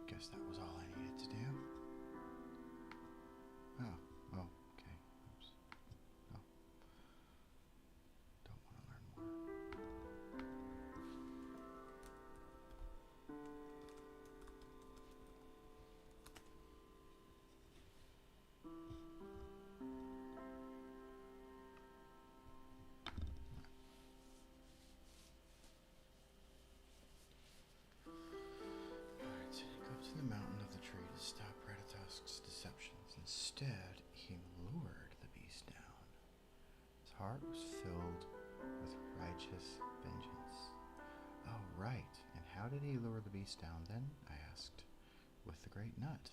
Guess that was all I needed to do. Oh, okay. Oops. Oh. Don't want to learn more. Alright, so he go up to the mountain of the tree to stop Ratatosk's deceptions. Instead, he lured the beast down. His heart was filled with righteous vengeance. Oh, right. And how did he lure the beast down then? I asked. With the great nut.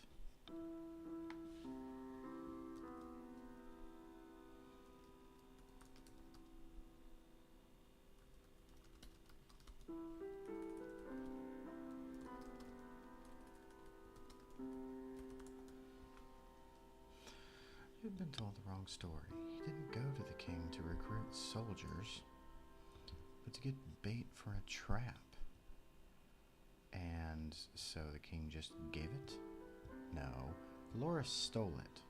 You had been told the wrong story. He didn't go to the king to recruit soldiers, but to get bait for a trap. And so the king just gave it? No, Loris stole it.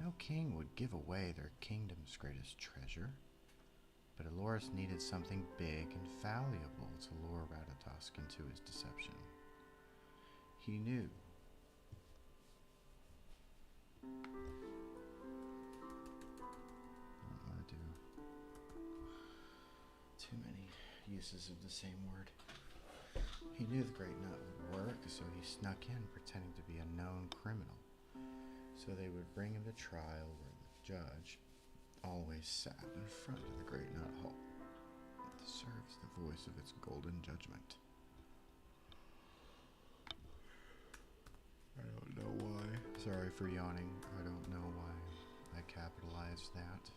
No king would give away their kingdom's greatest treasure, but Aloris needed something big and valuable to lure Ratatosk into his deception. He knew. I don't want to do too many uses of the same word. He knew the great nut would work, so he snuck in pretending to be a known criminal. So they would bring him to trial where the judge always sat in front of the great nut hall to serve as the voice of its golden judgment. I don't know why. Sorry for yawning. I don't know why I capitalized that.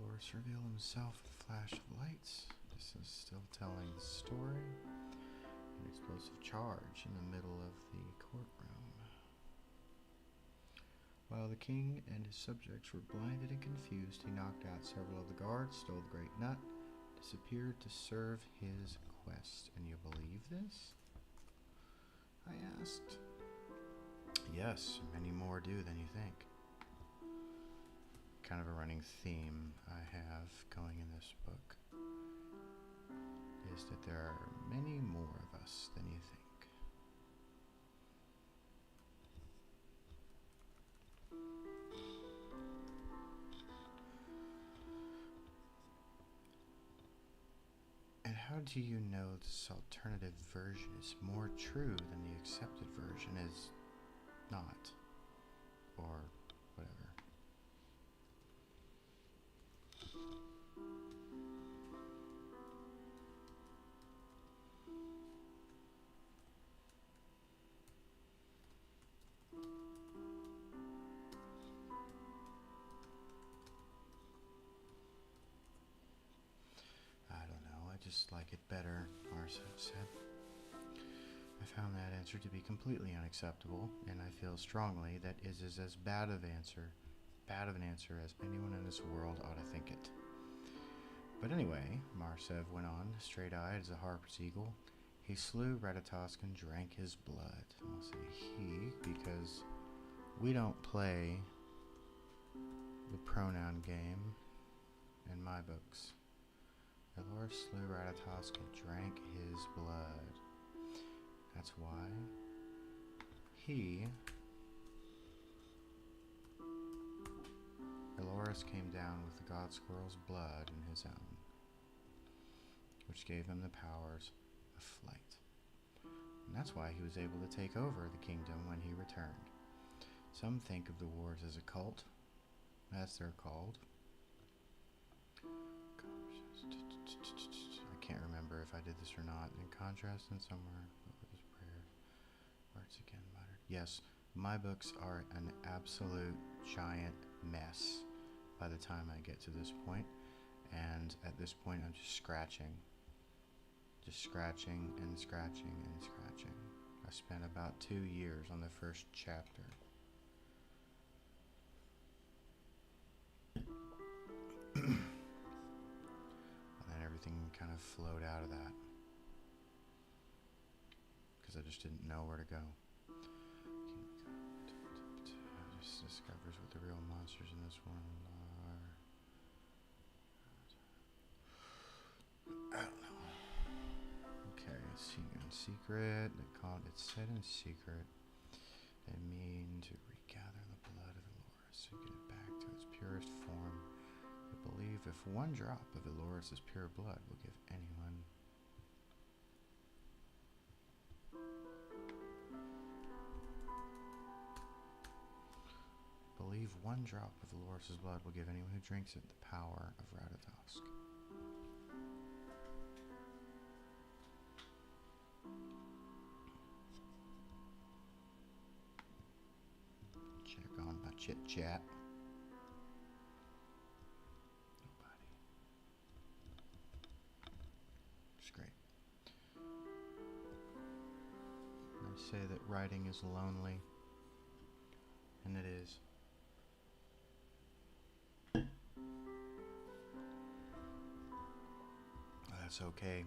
Loris revealed himself with a flash of lights. This is still telling the story. An explosive charge in the middle of the courtroom. While the king and his subjects were blinded and confused, he knocked out several of the guards, stole the great nut, disappeared to serve his quest. And you believe this? I asked. Yes, many more do than you think. Kind of a running theme I have going in this book is that there are many more of us than you think. And how do you know this alternative version is more true than the accepted version is not? Or whatever. I don't know, I just like it better, Marsev said. I found that answer to be completely unacceptable, and I feel strongly that is as bad of an answer as anyone in this world ought to think it. But anyway, Marsev went on, straight-eyed as a harper's eagle. He slew Ratatosk and drank his blood. I'll say he, because we don't play the pronoun game in my books. Elor slew Ratatosk and drank his blood. That's why Eloris came down with the god squirrel's blood in his own, which gave him the powers of flight. And that's why he was able to take over the kingdom when he returned. Some think of the wars as a cult, as they're called. I can't remember if I did this or not. In contrast, and somewhere, what was his prayer? Words again muttered. Yes, my books are an absolute giant mess by the time I get to this point. And at this point, I'm just scratching. Just scratching and scratching and scratching. I spent about 2 years on the first chapter. And then everything kind of flowed out of that. because I just didn't know where to go. Just discovers what the real monsters in this world are. I don't know. Okay, it's in secret. They call it. It's said in secret. They mean to regather the blood of Eloris and get it back to its purest form. They believe if one drop of Eloris' pure blood will give anyone one drop of Eloris' blood will give anyone who drinks it the power of Ratatosk. Check on my chit chat. Nobody. It's great. They say that writing is lonely, and it is. That's okay.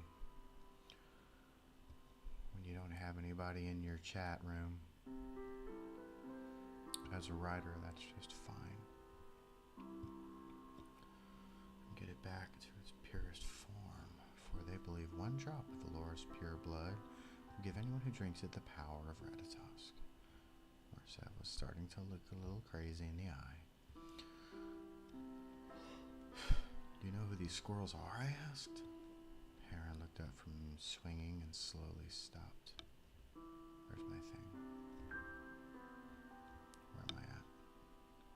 When you don't have anybody in your chat room, as a writer, that's just fine. Get it back to its purest form, for they believe one drop of Eloris' pure blood will give anyone who drinks it the power of Ratatosk. Marcev was starting to look a little crazy in the eye. Do you know who these squirrels are? I asked. Heron looked up from swinging and slowly stopped. Where's my thing? Where am I at?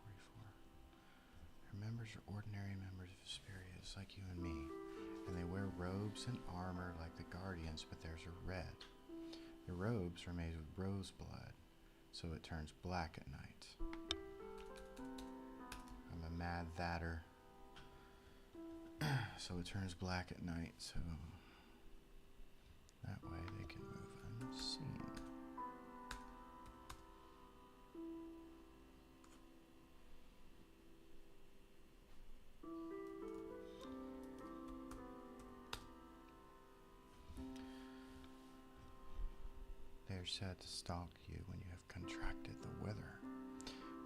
44. Her members are ordinary members of Hesperia's, like you and me, and they wear robes and armor like the Guardians, but theirs are red. The robes are made with rose blood, so it turns black at night. I'm a mad thatter. So it turns black at night, so that way they can move unseen. They are said to stalk you when you have contracted the wither.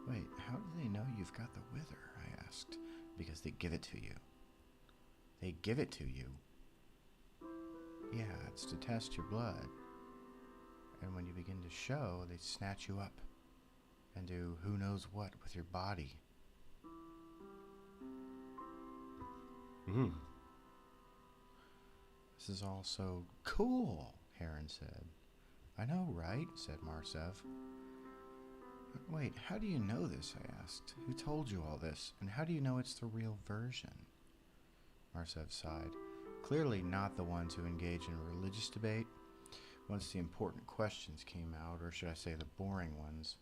Wait, how do they know you've got the wither? I asked. Because they give it to you. They give it to you? Yeah, it's to test your blood. And when you begin to show, they snatch you up and do who knows what with your body. This is all so cool, Heron said. I know, right? Said Marcev. Wait, how do you know this? I asked. Who told you all this? And how do you know it's the real version? Marcev sighed. Clearly not the ones who engage in a religious debate. Once the important questions came out, or should I say the boring ones.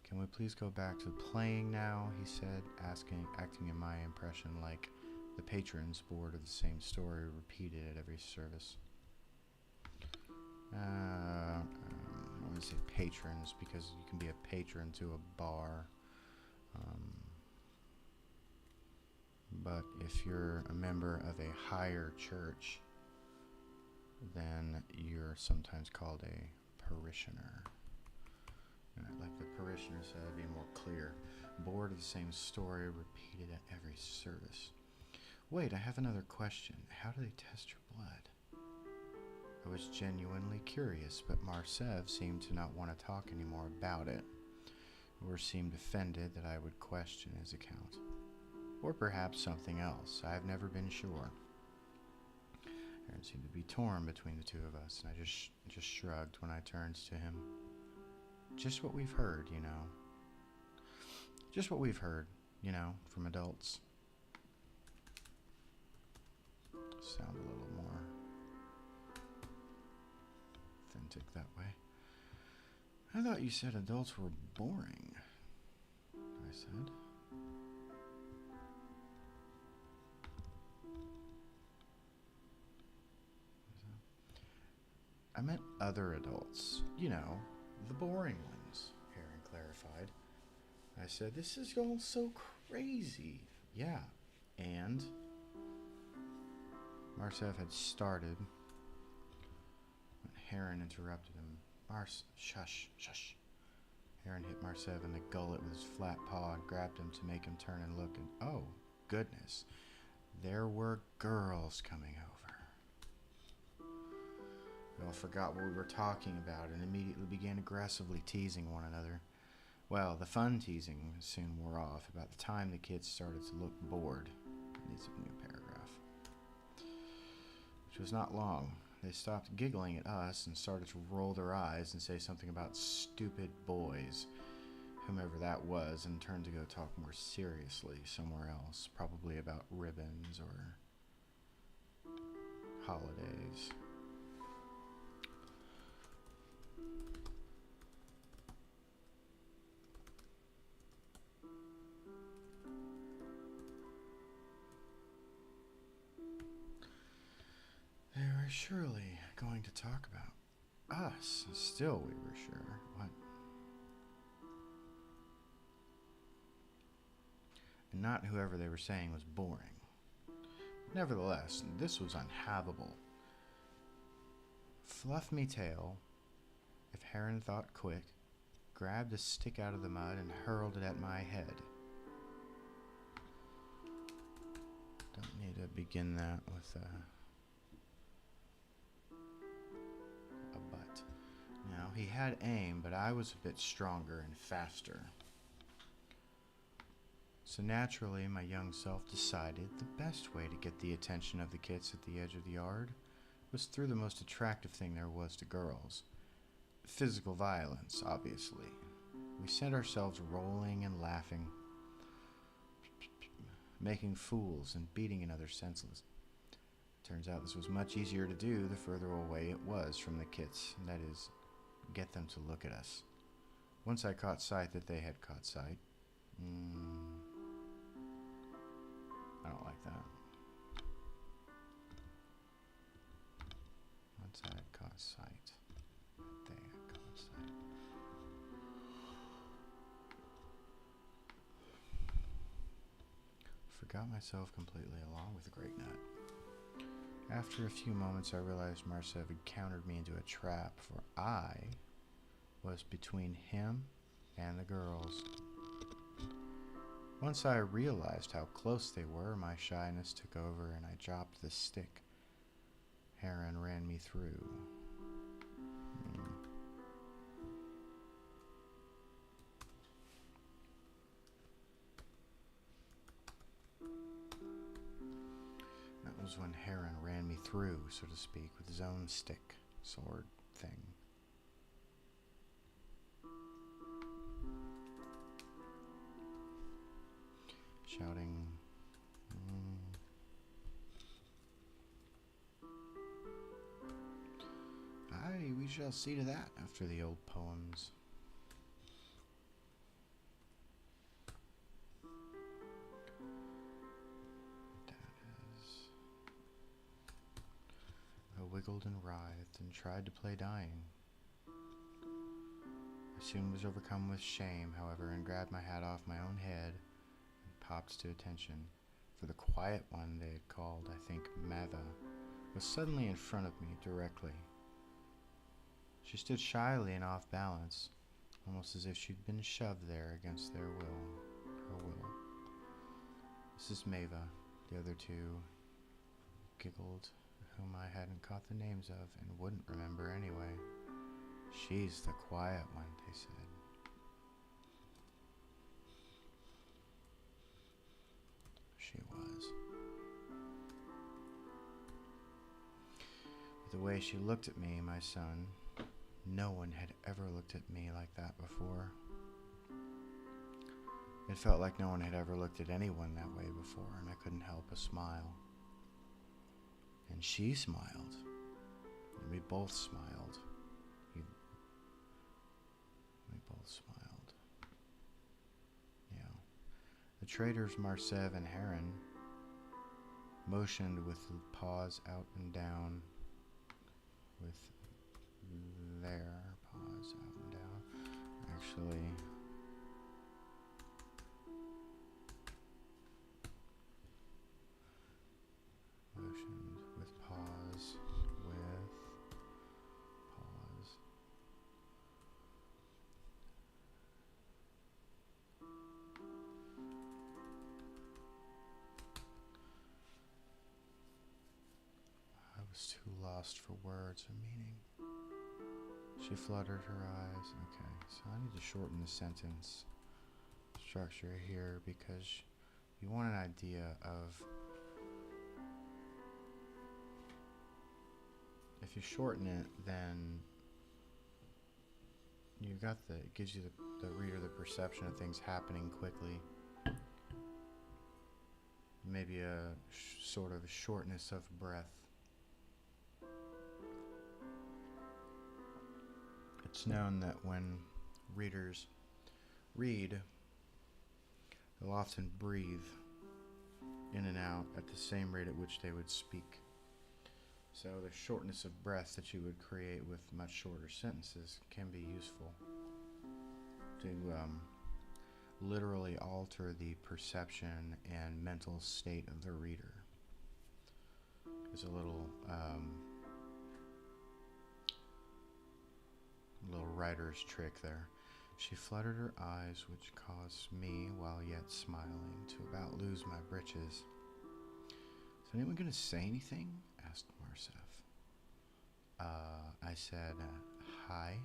Can we please go back to playing now? He said, acting in my impression like the patrons bored of the same story repeated at every service. I want to say patrons because you can be a patron to a bar. But if you're a member of a higher church, then you're sometimes called a parishioner. Like the parishioner said, it'd be more clear. Bored of the same story repeated at every service. Wait, I have another question. How do they test your blood? I was genuinely curious, but Marcev seemed to not want to talk anymore about it, or seemed offended that I would question his account. Or perhaps something else. I've never been sure. Aaron seemed to be torn between the two of us, and I just shrugged when I turned to him. Just what we've heard, you know. Just what we've heard, you know, from adults. Sound a little more authentic that way. I thought you said adults were boring, I said. I meant other adults, you know, the boring ones, Heron clarified. I said, this is all so crazy. Yeah, and? Marcev had started when Heron interrupted him. Shush, shush. Heron hit Marsev in the gullet with his flat paw and grabbed him to make him turn and look, and oh, goodness, there were girls coming over. We all forgot what we were talking about and immediately began aggressively teasing one another. Well, the fun teasing soon wore off. About the time the kids started to look bored. Needs a new paragraph. Which was not long. They stopped giggling at us and started to roll their eyes and say something about stupid boys, whomever that was, and turned to go talk more seriously somewhere else, probably about ribbons or holidays. They were surely going to talk about us. Still, we were sure. What? And not whoever they were saying was boring. Nevertheless, this was unhavable. Fluff Me Tail, if Heron thought quick, grabbed a stick out of the mud and hurled it at my head. Don't need to begin that with a butt. Now, he had aim, but I was a bit stronger and faster. So naturally, my young self decided the best way to get the attention of the kids at the edge of the yard was through the most attractive thing there was to girls. Physical violence, obviously. We sent ourselves rolling and laughing, making fools and beating another senseless. Turns out this was much easier to do the further away it was from the kids, that is, get them to look at us. Once I caught sight that they had caught sight, I don't like that. Once I had caught sight, they had caught sight. Forgot myself completely along with the great nut. After a few moments, I realized Marsev had countered me into a trap, for I was between him and the girls. Once I realized how close they were, my shyness took over and I dropped the stick. Heron ran me through. That was when Heron ran me through, so to speak, with his own stick, sword thing. Shouting, aye, we shall see to that after the old poems. That is. I wiggled and writhed and tried to play dying. I soon was overcome with shame, however, and grabbed my hat off my own head and popped to attention, for the quiet one they had called, I think, Mava, was suddenly in front of me directly. She stood shyly and off balance, almost as if she'd been shoved there against their will, her will. This is Mava, the other two giggled, whom I hadn't caught the names of and wouldn't remember anyway. She's the quiet one, they said. She was. The way she looked at me, my son, no one had ever looked at me like that before. It felt like no one had ever looked at anyone that way before, and I couldn't help but smile. And she smiled, and we both smiled. We both smiled. Yeah. The traders Marsev and Heron motioned with the paws out and down, with their paws out and down. Actually, motioned with paws, lost for words or meaning. She fluttered her eyes. Okay, so I need to shorten the sentence structure here because you want an idea of, if you shorten it, then it gives you the reader the perception of things happening quickly. Maybe a sort of shortness of breath. It's known that when readers read, they'll often breathe in and out at the same rate at which they would speak. So the shortness of breath that you would create with much shorter sentences can be useful to literally alter the perception and mental state of the reader. There's a little writer's trick there. She fluttered her eyes, which caused me, while yet smiling, to about lose my britches. Is anyone going to say anything? Asked Marsef. I said, hi.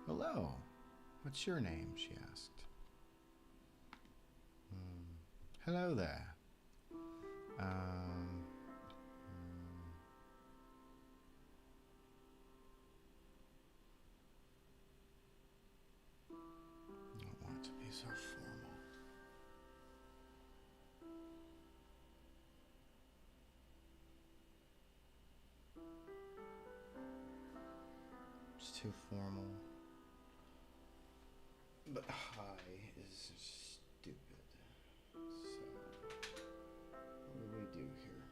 Hello. What's your name? She asked. Hello there. I don't want it to be so formal. It's too formal. But hi is stupid. So, what do we do here?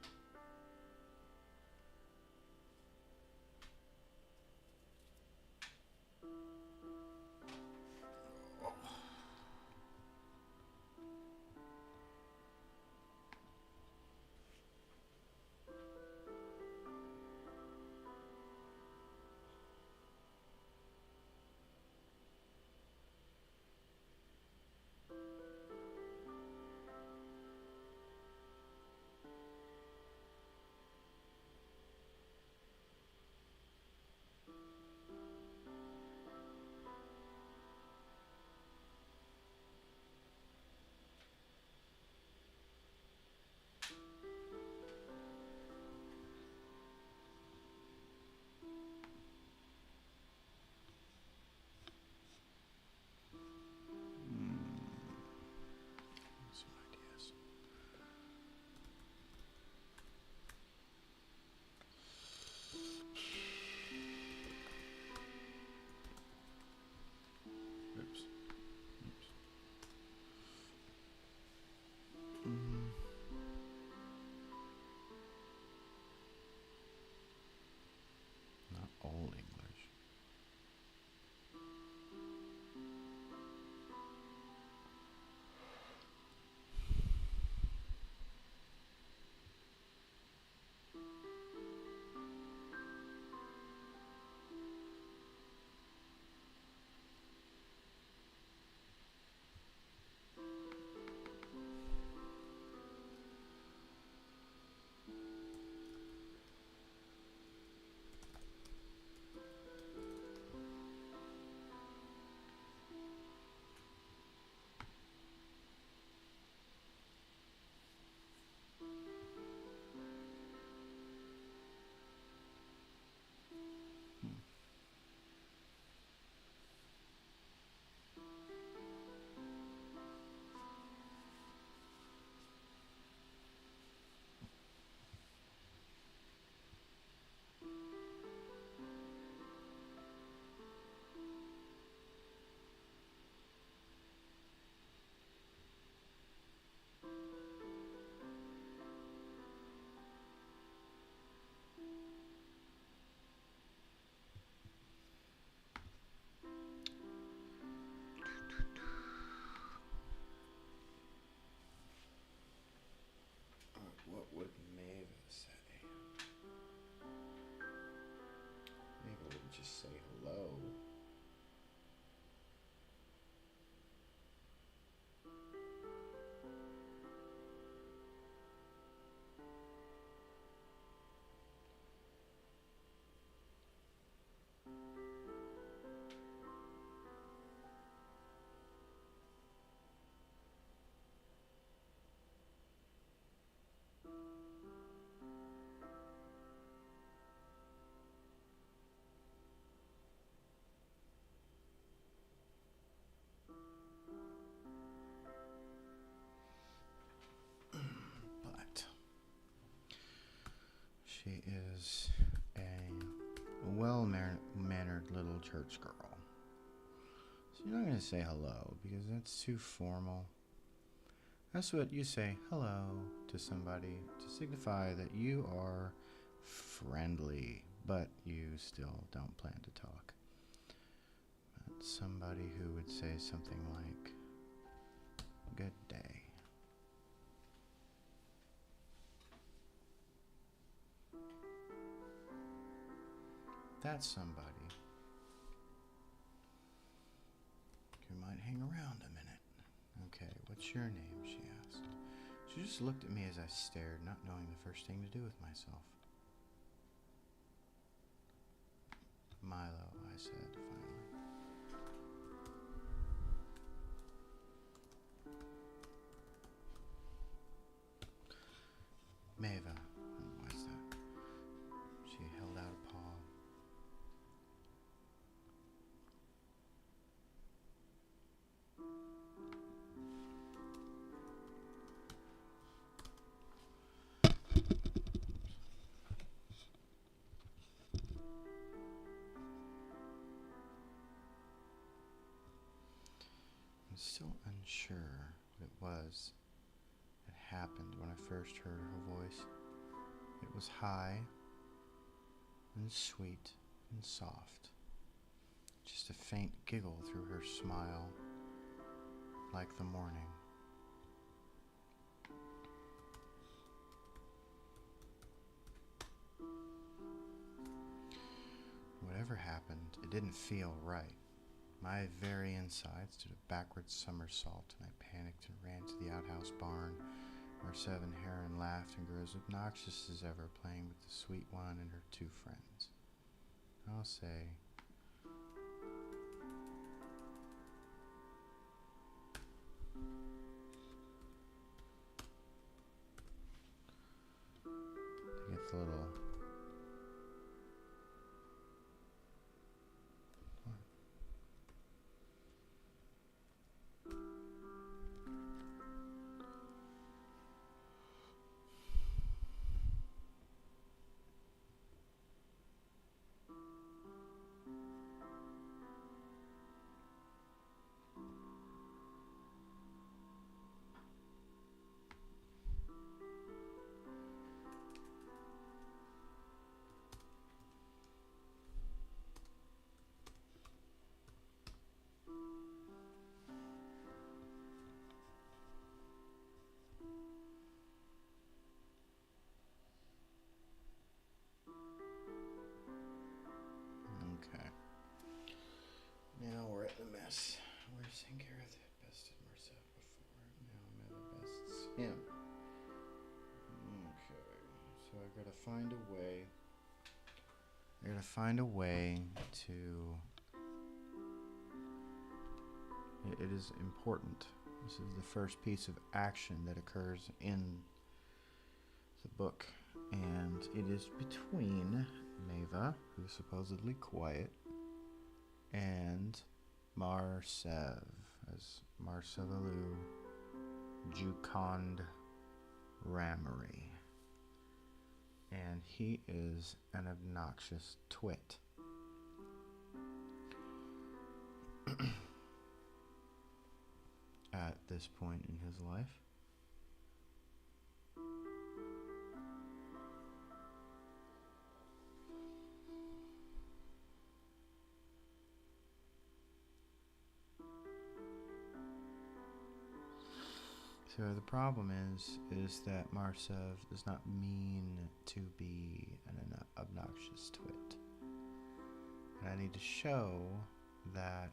well-mannered little church girl. So you're not going to say hello because that's too formal. That's what you say hello to somebody to signify that you are friendly, but you still don't plan to talk. But somebody who would say something like, good day. That's somebody who might hang around a minute. Okay, what's your name? She asked. She just looked at me as I stared, not knowing the first thing to do with myself. Milo, I said finally. Maeva, what's that? She held out a paw. I'm still unsure what it was that happened when I first heard her voice. It was high and sweet and soft. Just a faint giggle through her smile, like the morning. Whatever happened, it didn't feel right. My very insides did a backward somersault, and I panicked and ran to the outhouse barn, where Seven Heron laughed and grew as obnoxious as ever, playing with the sweet one and her two friends. I'll say, to get the little okay. Now we're at the mess. Where's Sangareth had bested Marcel before. Now Meta bests him. Okay. So I gotta find a way. I gotta find a way to. It is important. This is the first piece of action that occurs in the book. And it is between Maeva, who's supposedly quiet, and Marsev, as Marsevalu Jukond Ramery. And he is an obnoxious twit. At this point in his life. So the problem is that Marsev does not mean to be an obnoxious twit. And I need to show that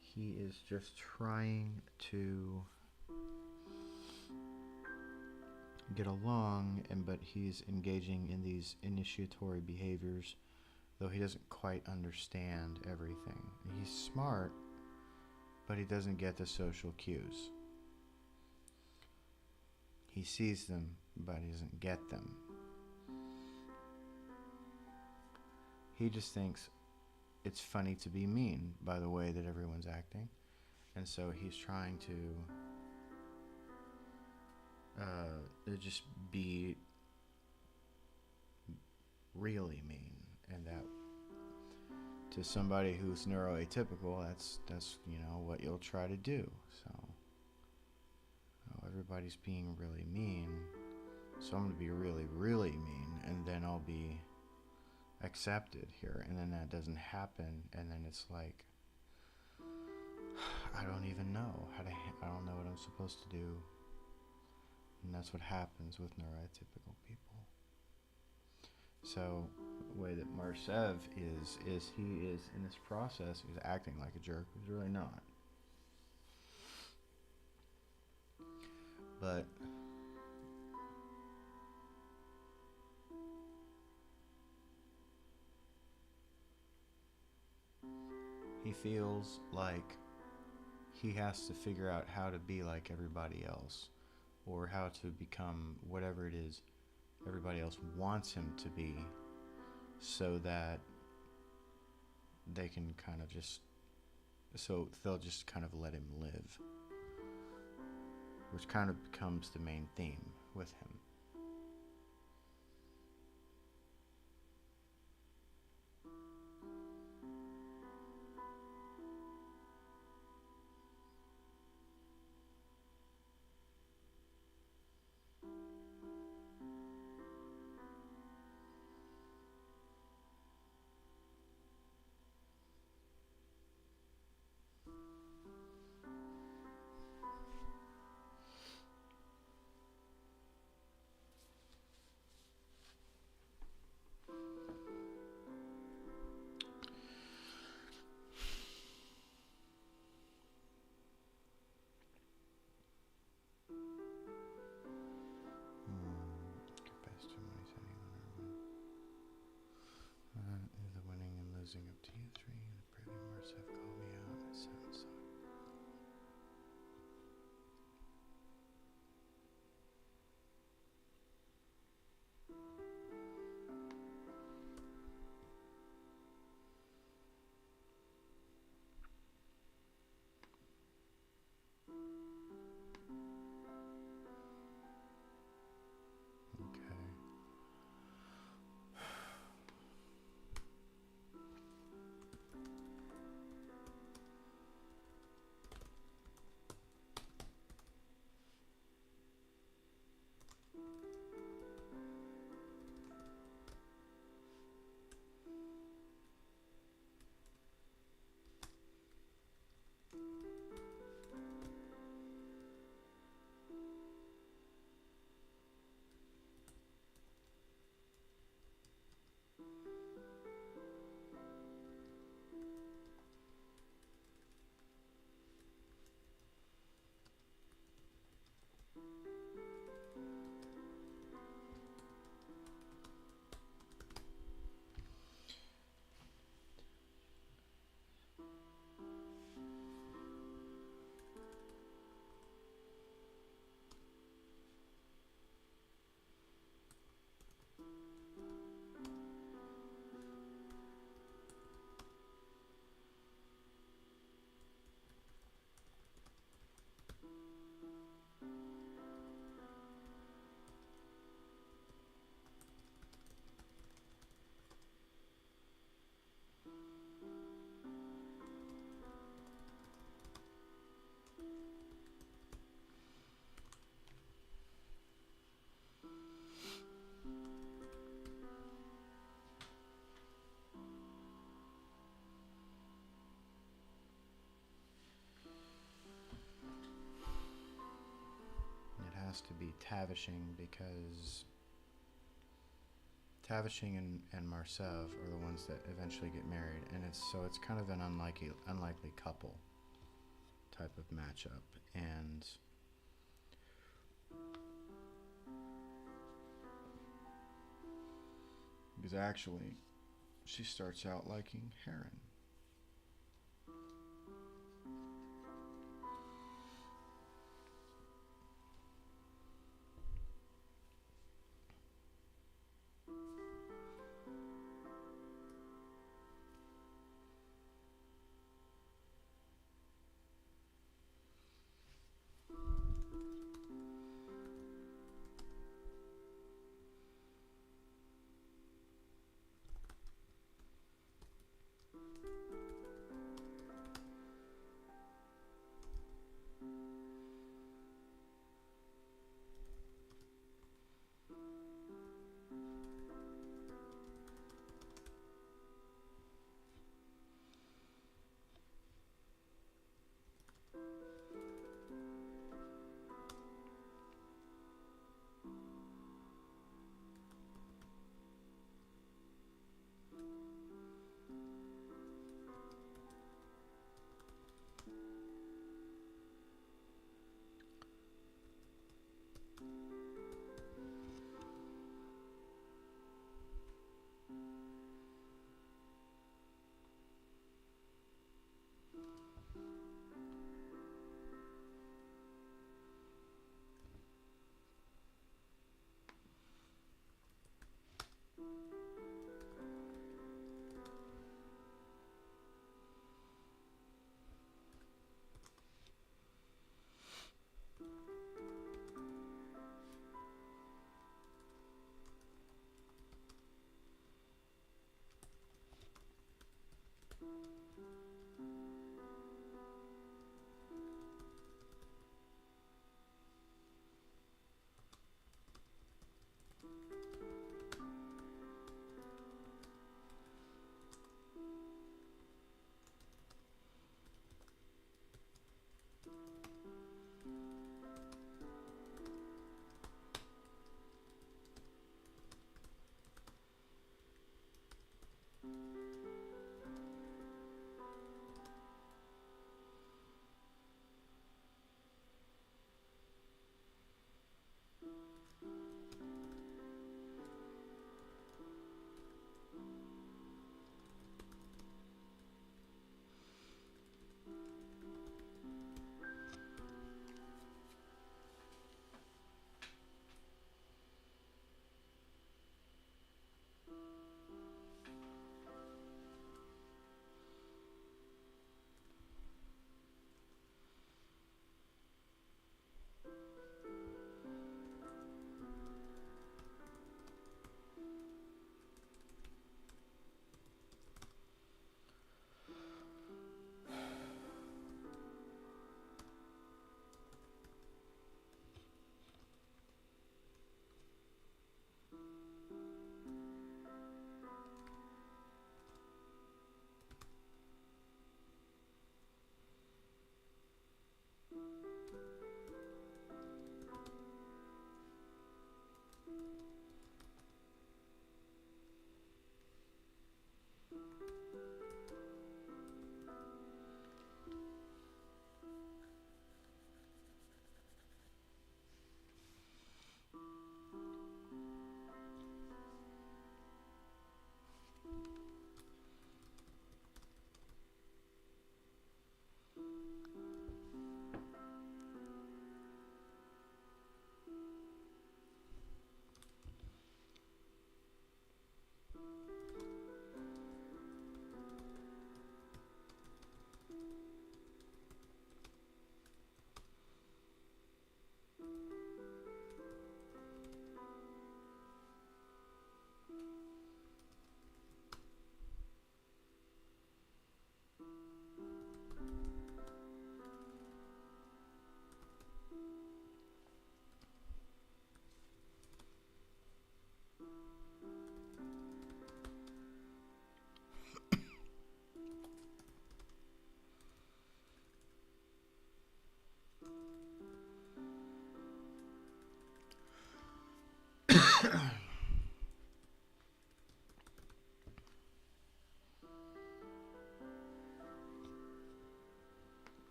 he is just trying to get along, but he's engaging in these initiatory behaviors, though he doesn't quite understand everything. He's smart, but he doesn't get the social cues. He sees them, but he doesn't get them. He just thinks it's funny to be mean by the way that everyone's acting. And so he's trying to just be really mean and that to somebody who's neuroatypical, that's what you'll try to do. So everybody's being really mean, so I'm going to be really, really mean, and then I'll be accepted here, and then that doesn't happen, and then it's like, I don't even know I don't know what I'm supposed to do. And that's what happens with neurotypical people. So the way that Marsev is he is in this process, he's acting like a jerk. He's really not. But he feels like he has to figure out how to be like everybody else, or how to become whatever it is everybody else wants him to be, so that they can kind of just, so they'll just kind of let him live, which kind of becomes the main theme with him. The winning and losing up to you three, and approving Marsev called me out. It sounds so. To be Tavishing, because Tavishing and Marsev are the ones that eventually get married, and it's kind of an unlikely couple type of matchup, and because actually she starts out liking Heron.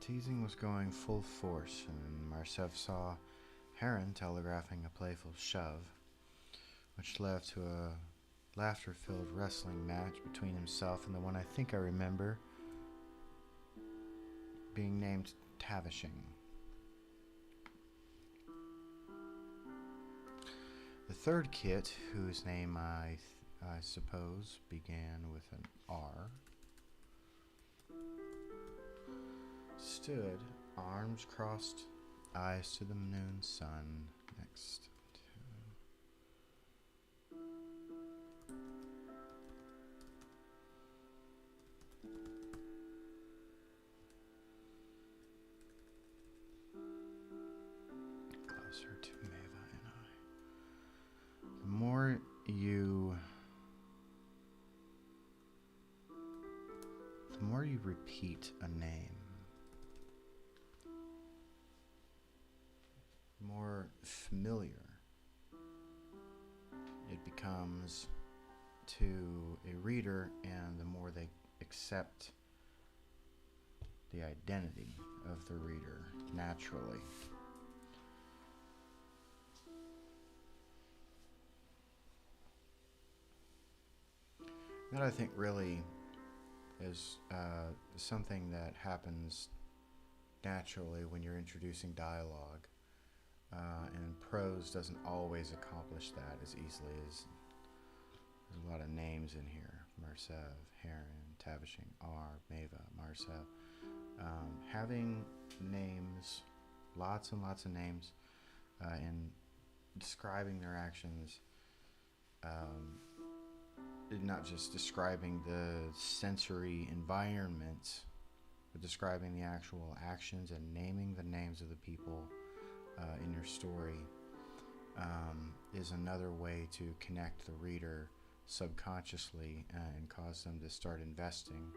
teasing was going full force, and Marcev saw Heron telegraphing a playful shove, which led to a laughter-filled wrestling match between himself and the one I think I remember being named Tavishing. The third kit, whose name I suppose began with an R, stood, arms crossed, eyes to the noon sun, next to... closer to Maeva and I. The more you repeat a name, the more familiar it becomes to a reader, and the more they accept the identity of the reader naturally. That, I think, really is something that happens naturally when you're introducing dialogue, and prose doesn't always accomplish that as easily as... There's a lot of names in here: Marcev, Heron, Tavishing, R, Maeva, Marcev. Having names, lots and lots of names, and describing their actions, not just describing the sensory environment, but describing the actual actions and naming the names of the people in your story, is another way to connect the reader subconsciously and cause them to start investing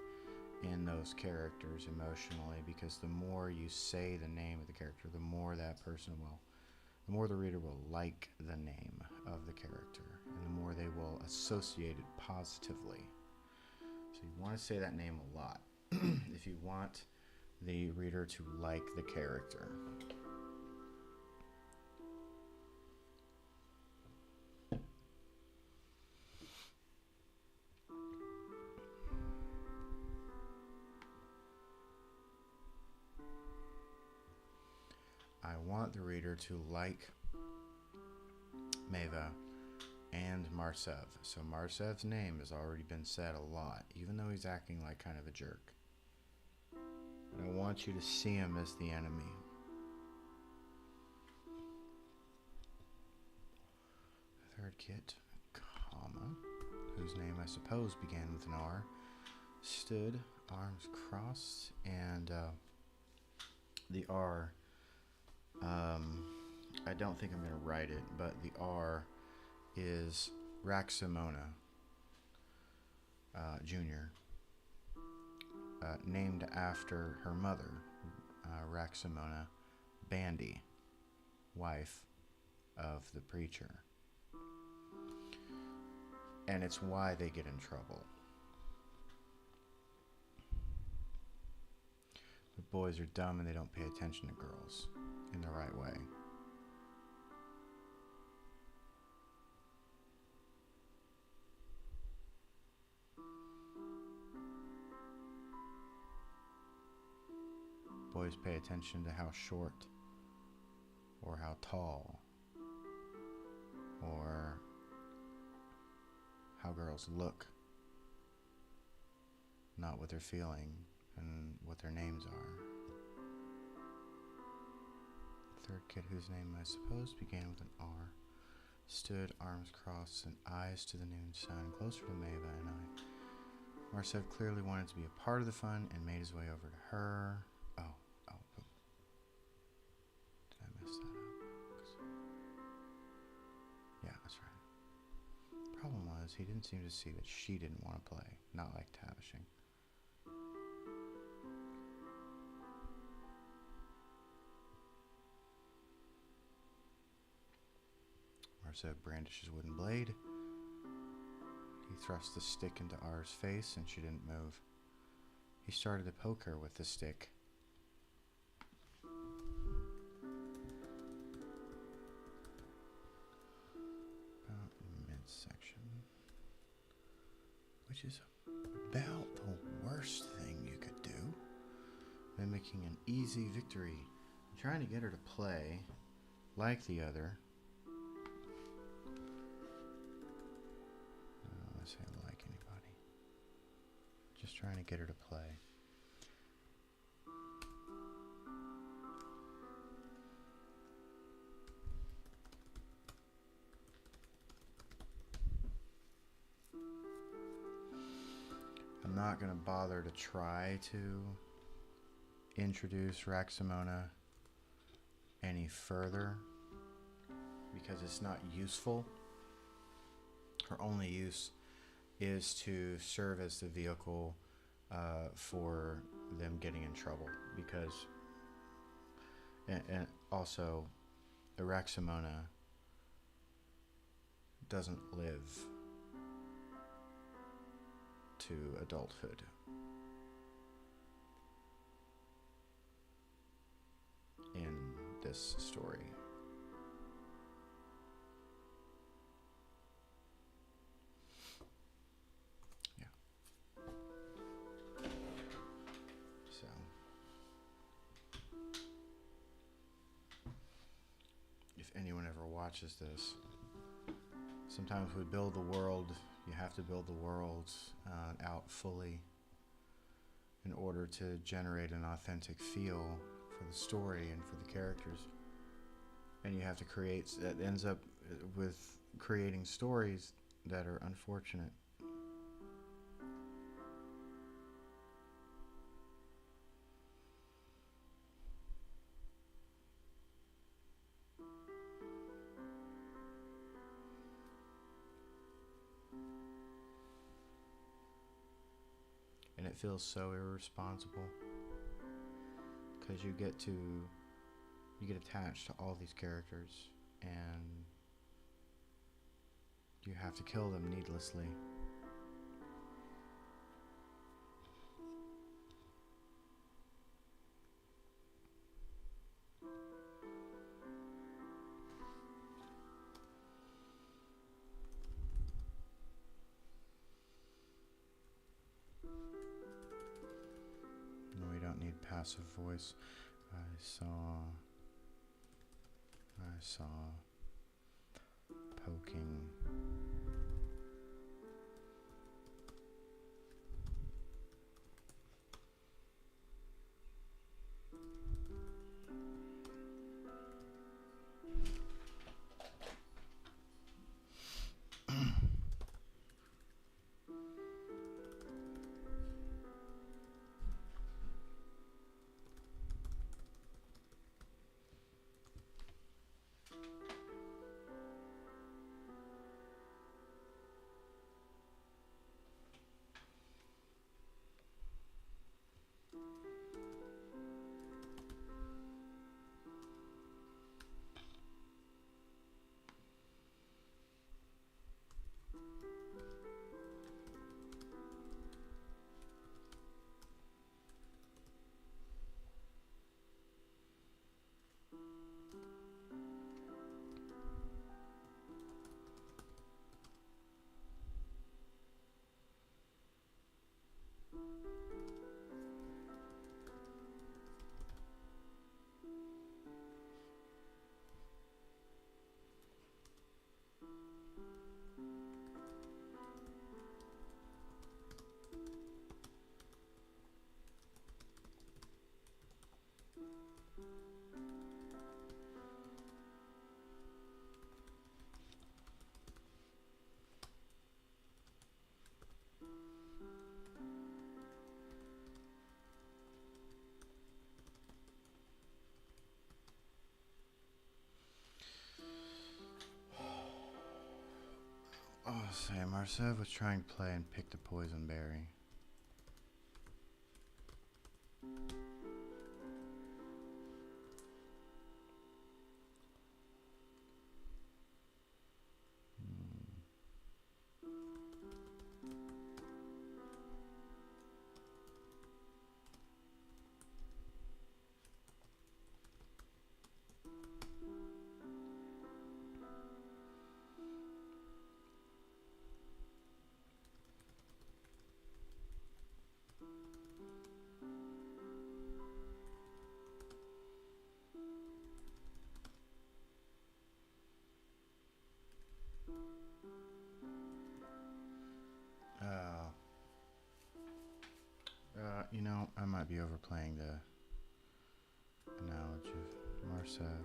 in those characters emotionally, because the more you say the name of the character, the more that person will, the more the reader will like the name of the character, and the more they will associate it positively. So you want to say that name a lot if you want the reader to like the character. I want the reader to like Maeva and Marcev. So Marcev's name has already been said a lot, even though he's acting like kind of a jerk. But I want you to see him as the enemy. The third kit, comma, whose name I suppose began with an R, stood, arms crossed, and the R, I don't think I'm going to write it, but the R is Raximona Jr., named after her mother, Raximona Bandy, wife of the preacher. And it's why they get in trouble. The boys are dumb and they don't pay attention to girls in the right way. Boys pay attention to how short or how tall or how girls look, not what they're feeling and what their names are. The third kid, whose name I suppose began with an R, stood, arms crossed and eyes to the noon sun, closer to Maeva and I. Marcev clearly wanted to be a part of the fun and made his way over to her. Did I mess that up? Yeah, that's right. Problem was, he didn't seem to see that she didn't want to play, not like Tavishing. Marcev brandished his wooden blade. He thrust the stick into R's face, and she didn't move. He started to poke her with the stick, which is about the worst thing you could do. Mimicking an easy victory. I'm trying to get her to play like the other. Let's say like anybody. Just trying to get her to play. I'm not going to bother to try to introduce Raxamona any further because it's not useful. Her only use is to serve as the vehicle for them getting in trouble, because and also Raxamona doesn't live to adulthood. In this story. Yeah. So if anyone ever watches this, sometimes we build the world. You have to build the world out fully in order to generate an authentic feel for the story and for the characters. And you have to create, that ends up with creating stories that are unfortunate. And it feels so irresponsible because you get attached to all these characters and you have to kill them needlessly. No, we don't need passive voice. I saw poking. Oh, Sam, Marcev was trying to play and pick the poison berry. You know, I might be overplaying the analogy of Marsev.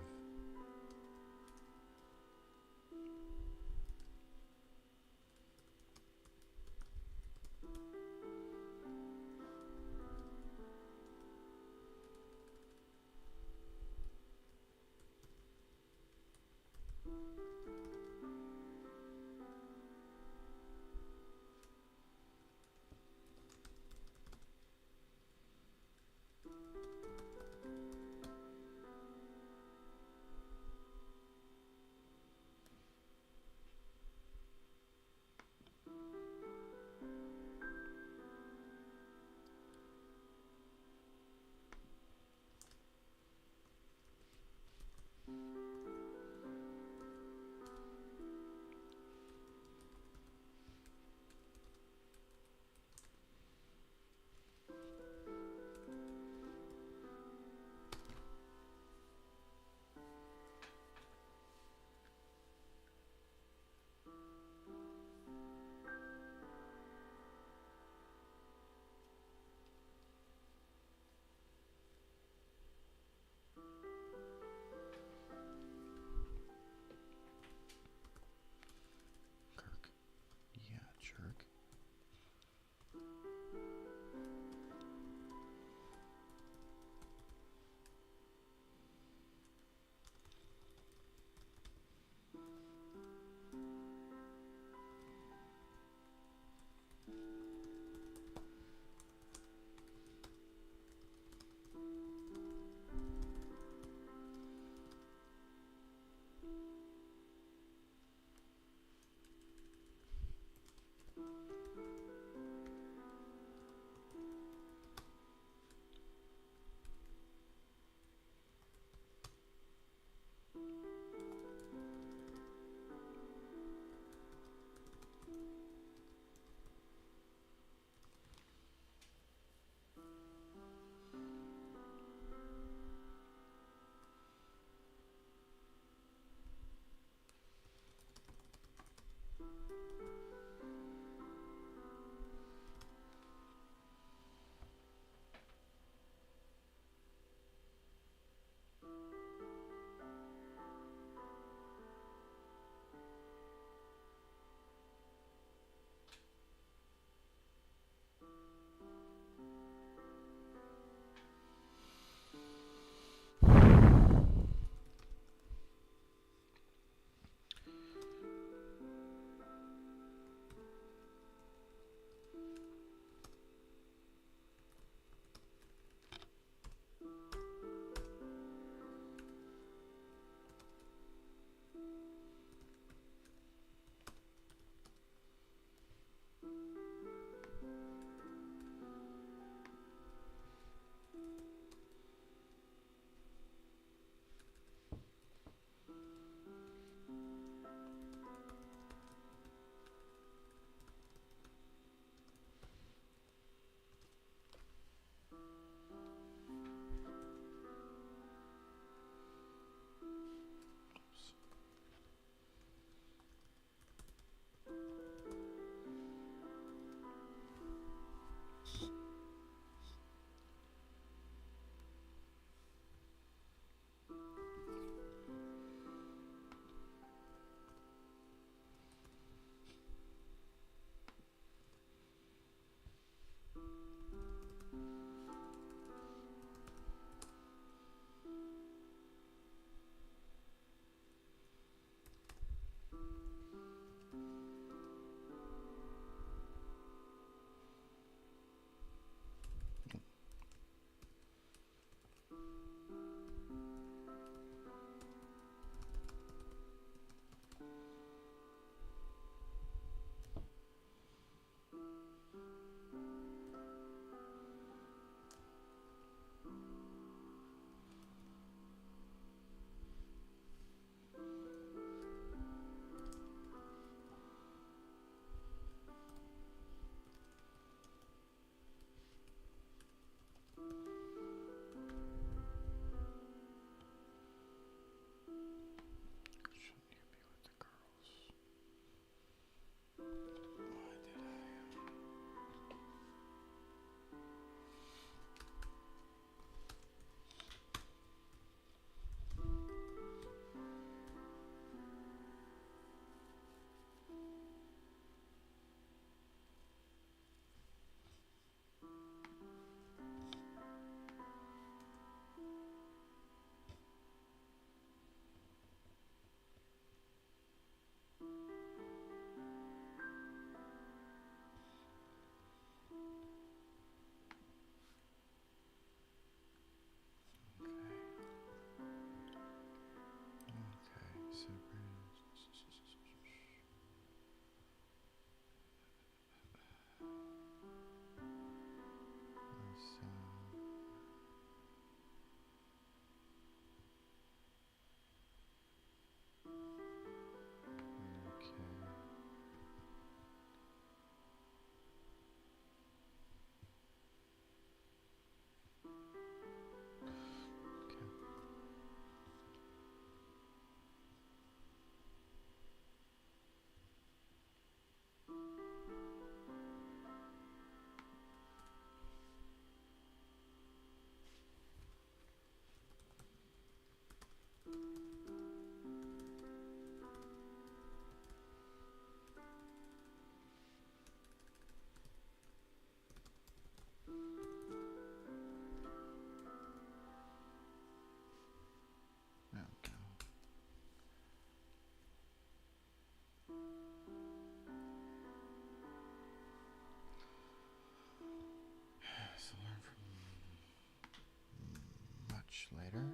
much later.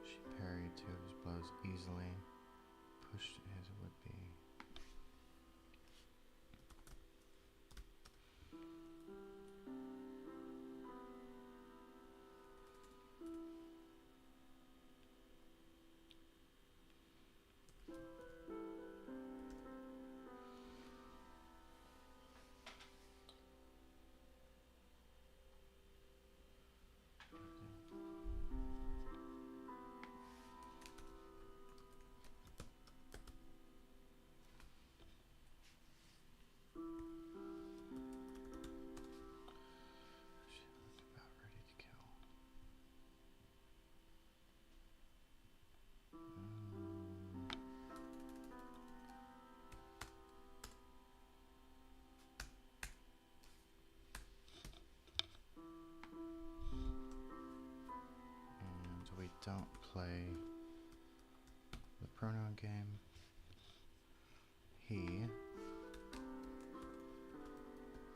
She parried two of his blows easily, pushed his would-be. We don't play the pronoun game.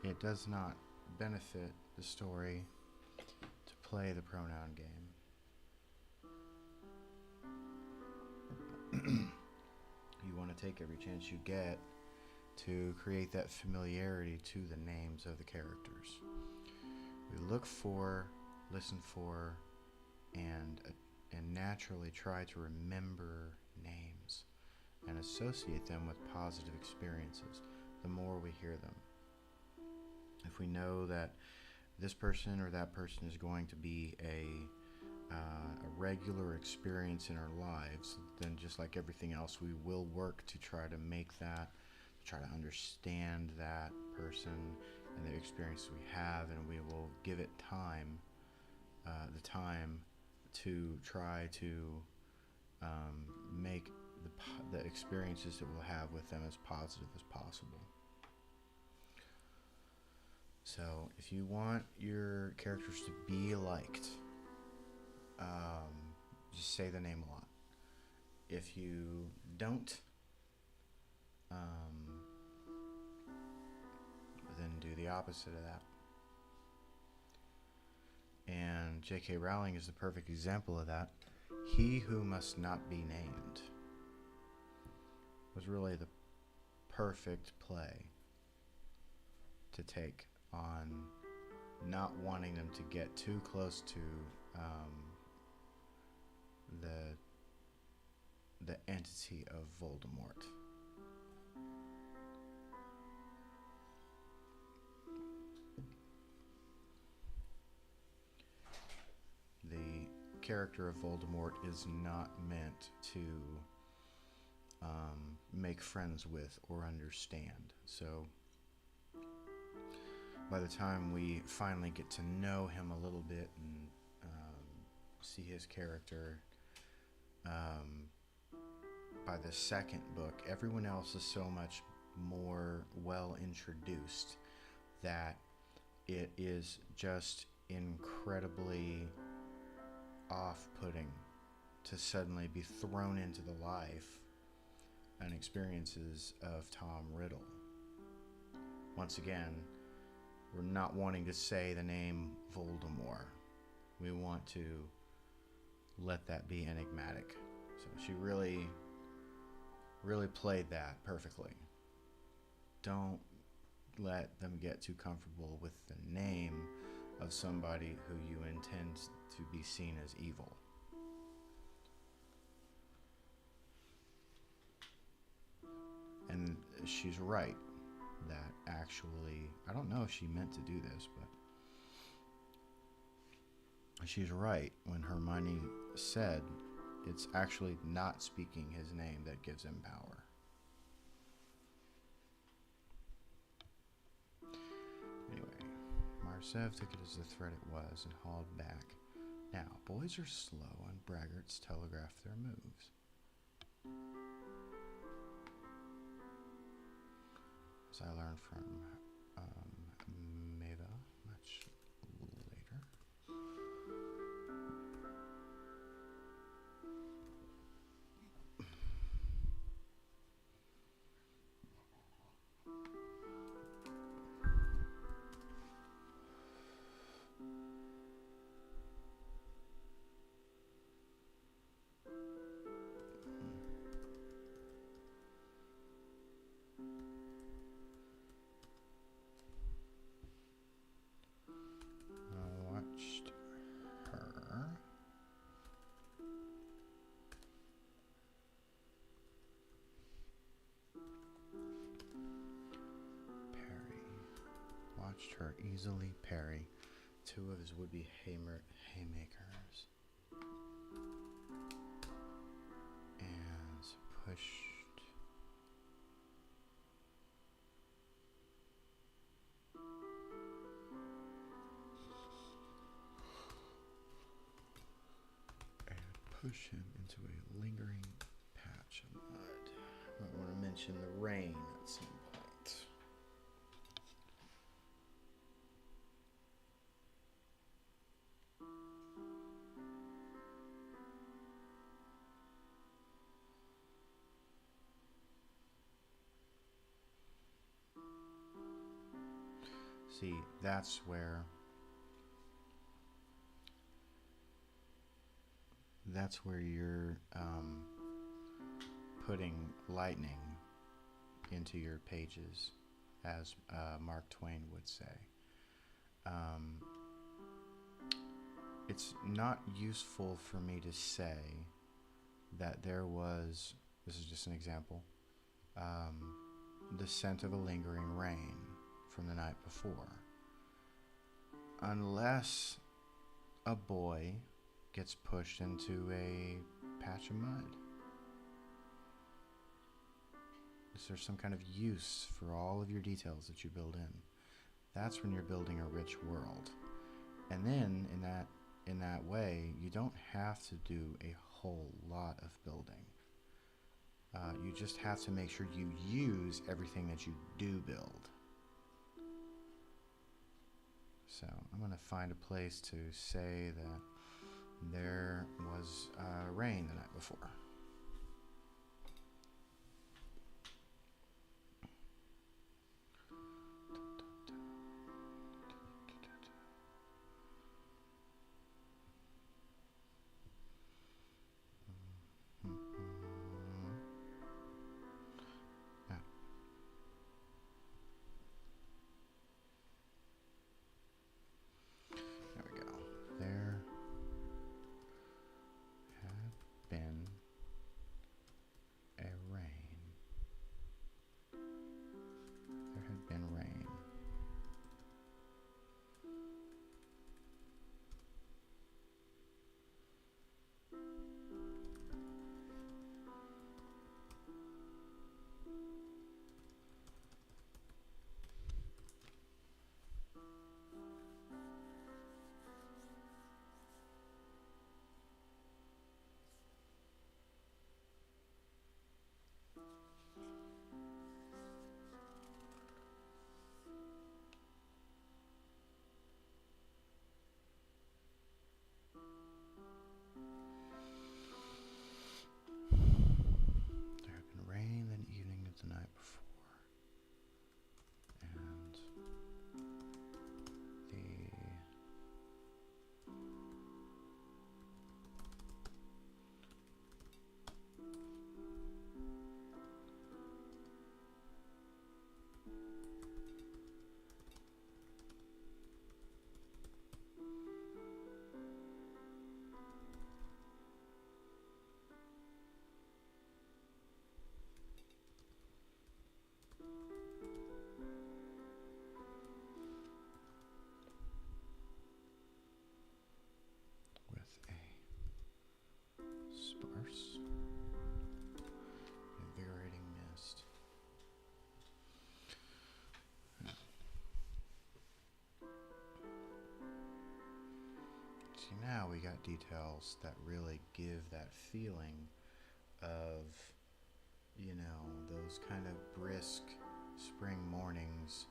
It does not benefit the story to play the pronoun game. You want to take every chance you get to create that familiarity to the names of the characters. We look for, listen for, and naturally try to remember names and associate them with positive experiences the more we hear them. If we know that this person or that person is going to be a regular experience in our lives, then just like everything else, we will work to try to make that, to try to understand that person and the experiences we have, and we will give it time, the time to try to make the experiences that we'll have with them as positive as possible. So if you want your characters to be liked, just say the name a lot. If you don't, then do the opposite of that. And J.K. Rowling is the perfect example of that. He who must not be named was really the perfect play to take on not wanting them to get too close to the entity of Voldemort. The character of Voldemort is not meant to make friends with or understand. So by the time we finally get to know him a little bit and see his character, by the second book, everyone else is so much more well introduced that it is just incredibly off-putting to suddenly be thrown into the life and experiences of Tom Riddle. Once again, we're not wanting to say the name Voldemort. We want to let that be enigmatic. So she really played that perfectly. Don't let them get too comfortable with the name of somebody who you intend to be seen as evil. And she's right that actually, I don't know if she meant to do this, but she's right when Hermione said it's actually not speaking his name that gives him power. Anyway, Marsev took it as the threat it was and hauled back. Now, boys are slow and braggarts telegraph their moves. As I learned from Maeva much later. watched her easily parry two of his would-be haymakers and pushed him into a lingering patch of mud. Might want to mention the rain at some point. See, that's where you're putting lightning into your pages, as Mark Twain would say. It's not useful for me to say that there was, this is just an example, the scent of a lingering rain from the night before, unless a boy gets pushed into a patch of mud. Is there some kind of use for all of your details that you build in? That's when you're building a rich world. And then in that way, you don't have to do a whole lot of building. You just have to make sure you use everything that you do build. So I'm going to find a place to say that there was rain the night before. Invigorating mist. See, now we got details that really give that feeling of, you know, those kind of brisk spring mornings.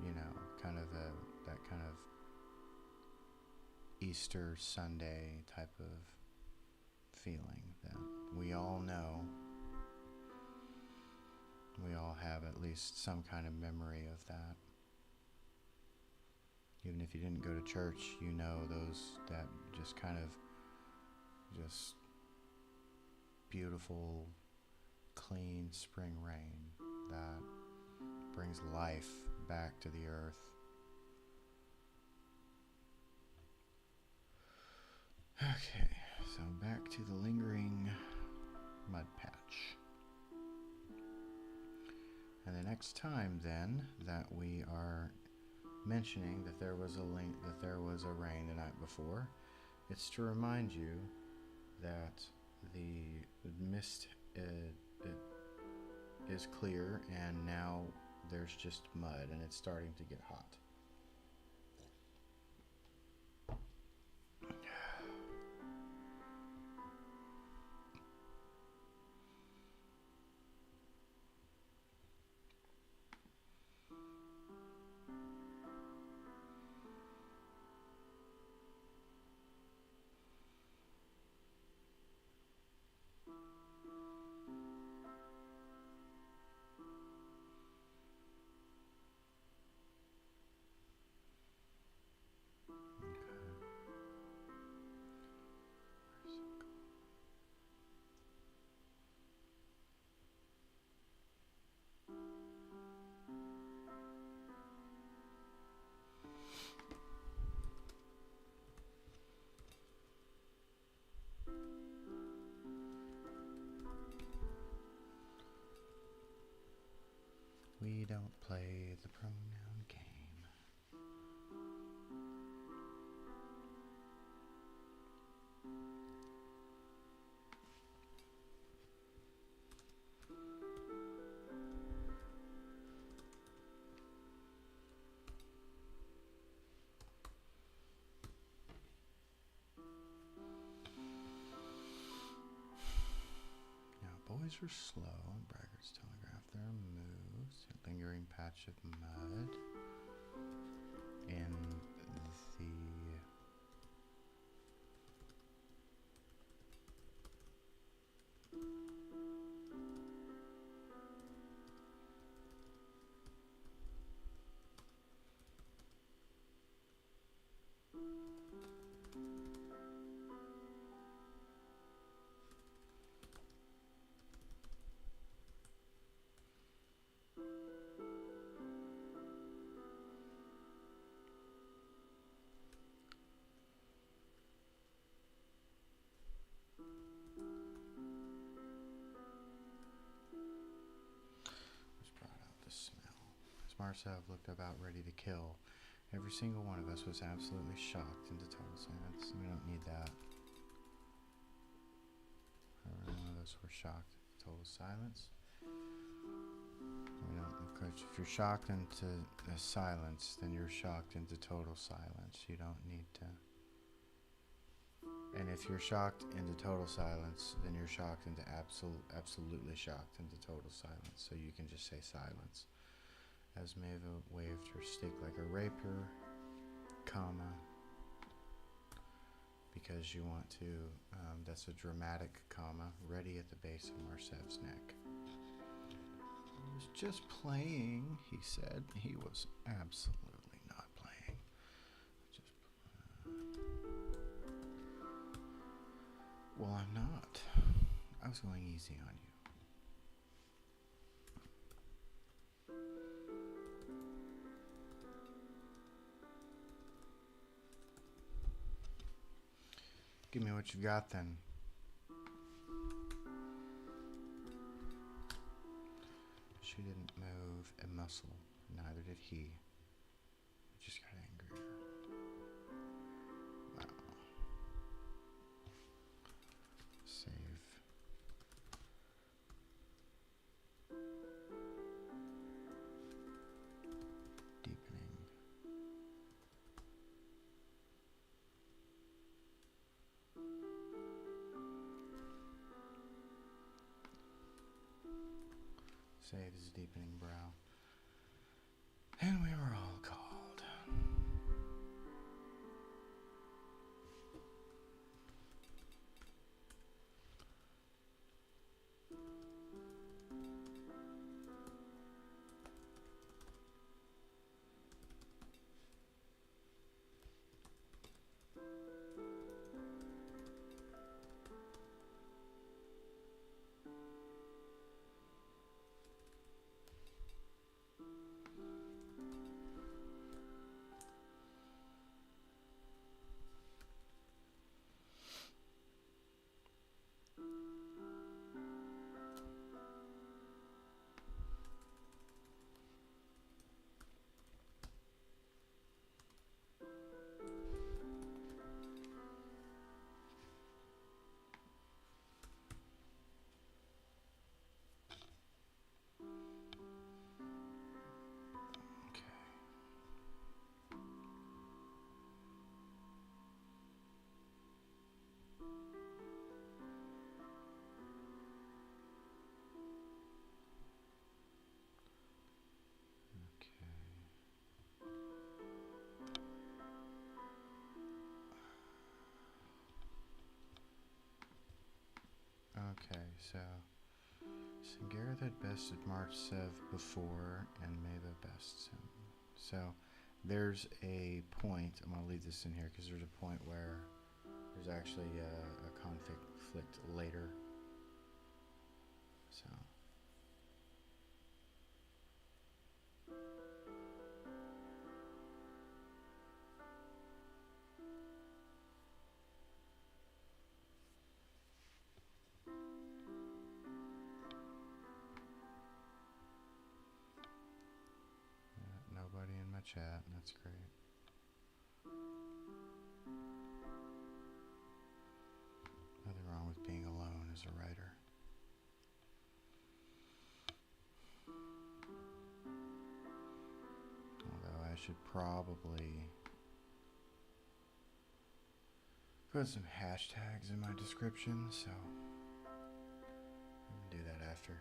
You know, kind of that kind of Easter Sunday type of feeling that we all know. We all have at least some kind of memory of that. Even if you didn't go to church, you know those, that just kind of just beautiful, clean spring rain that brings life back to the earth. Okay, so back to the lingering mud patch. And the next time then that we are mentioning that there was a rain the night before, it's to remind you that the mist is clear and now there's just mud and it's starting to get hot. We don't play the pronoun game. Now, boys are slow and braggarts telegraph their moves. A lingering patch of mud in the Marcev looked about ready to kill. Every single one of us was absolutely shocked into total silence. We don't need that. Every one of us were shocked into total silence. We don't, because if you're shocked into silence, then you're shocked into total silence. You don't need to. And if you're shocked into total silence, then you're shocked into absolutely shocked into total silence. So you can just say silence. As Maeva waved her stick like a rapier, comma, because you want to, that's a dramatic comma, ready at the base of Marcev's neck. I was just playing, he said. He was absolutely not playing. Well, I'm not. I was going easy on you. Give me what you've got then. She didn't move a muscle, neither did he. He just got angrier. Wow. Save. Deepening. Save his deepening brow. And we were all called. so Gareth had bested March Sev before, and Mava bests him. So there's a point, I'm going to leave this in here because there's a point where there's actually a conflict later. So. Nobody in my chat, that's great. Nothing wrong with being alone as a writer. Although I should probably put some hashtags in my description, so I'm gonna do that after.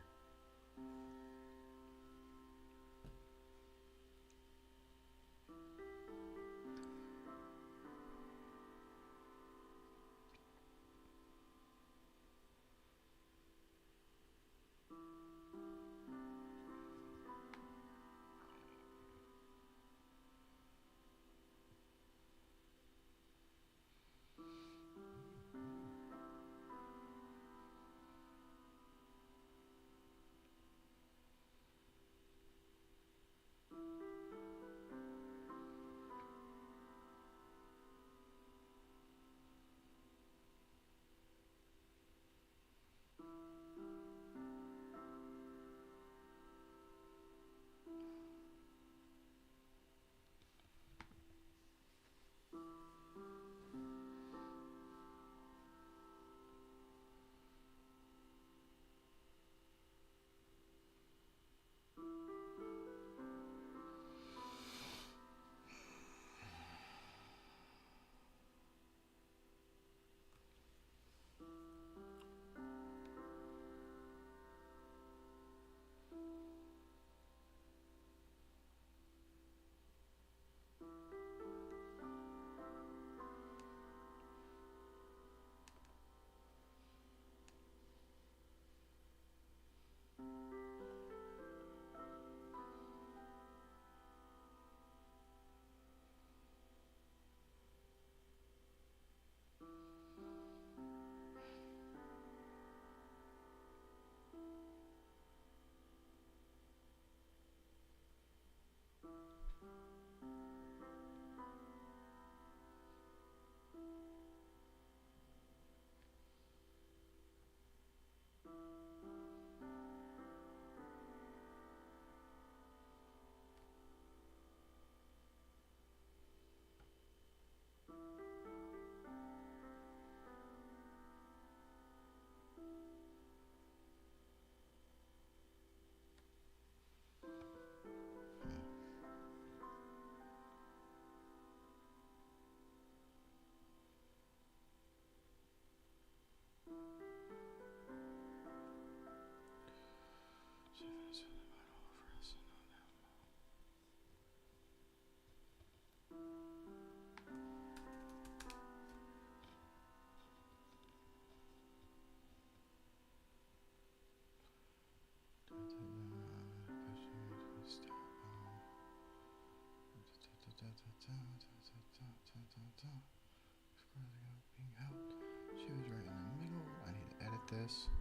Being helped. She was right in the middle. I need to edit this.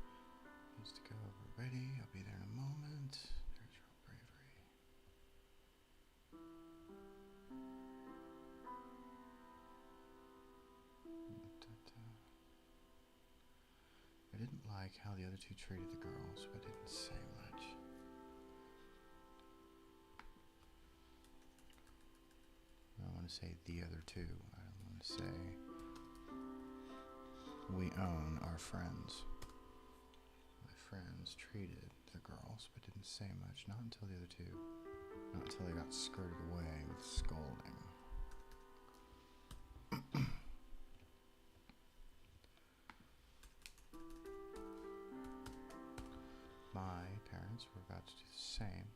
Needs to go over ready. I'll be there in a moment. There's real bravery. I didn't like how the other two treated the girls, but didn't say much. I don't want to say the other two. I want to say we own our friends. My friends treated the girls, but didn't say much. Not until the other two. Not until they got skirted away with scolding. My parents were about to do the same,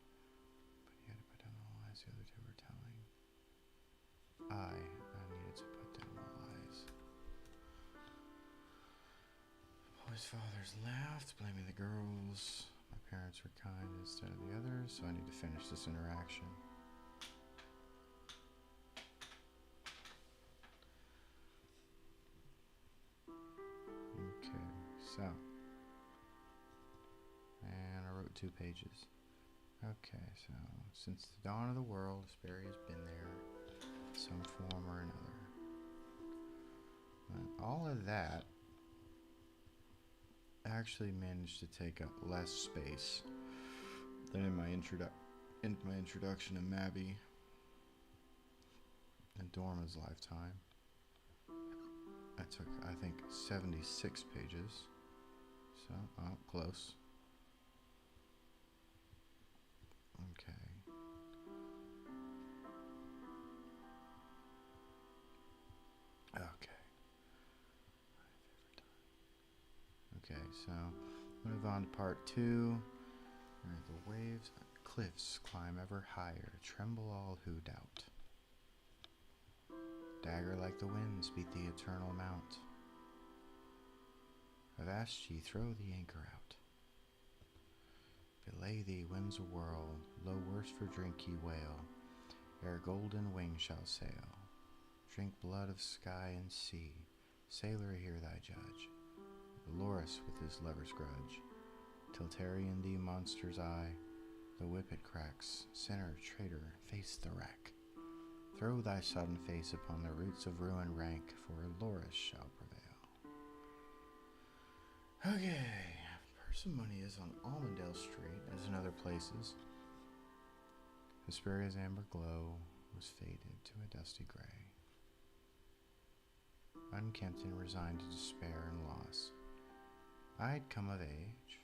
but he had to put down the lies the other two were telling. I needed to put down the lies. I've always His fathers laughed, blaming the girls. My parents were kind instead of the others, so I need to finish this interaction. Okay, so. And I wrote 2 pages. Okay, so since the dawn of the world, Hesperia's been there in some form or another. And all of that actually managed to take up less space than in my introduction to Mabby and Dorma's lifetime. That took, I think, 76 pages. So, close. Okay. Okay. Okay, so move on to part 2. Right, the waves, cliffs climb ever higher, tremble all who doubt. Dagger like the winds beat the eternal mount. Avast ye, throw the anchor out. Belay thee winds a whirl, low worse for drink ye wail, ere golden wing shall sail. Drink blood of sky and sea, sailor hear thy judge, Dolorous with his lover's grudge, till tarry in thee monster's eye, the whippet cracks, sinner, traitor, face the rack. Throw thy sudden face upon the roots of ruin rank, for Loris shall prevail. Okay, parsimony is on Almondale Street, as in other places. Hesperia's amber glow was faded to a dusty gray. Unkempt and resigned to despair and loss, I'd come of age,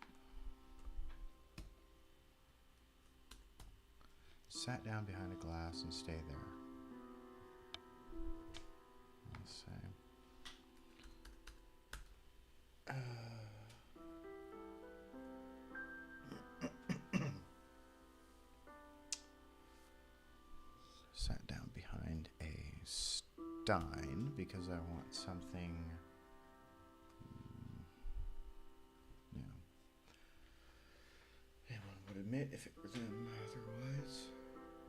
sat down behind a glass and stayed there. Let's say. Sat down behind a stein because I want something, anyone would admit if it were them otherwise,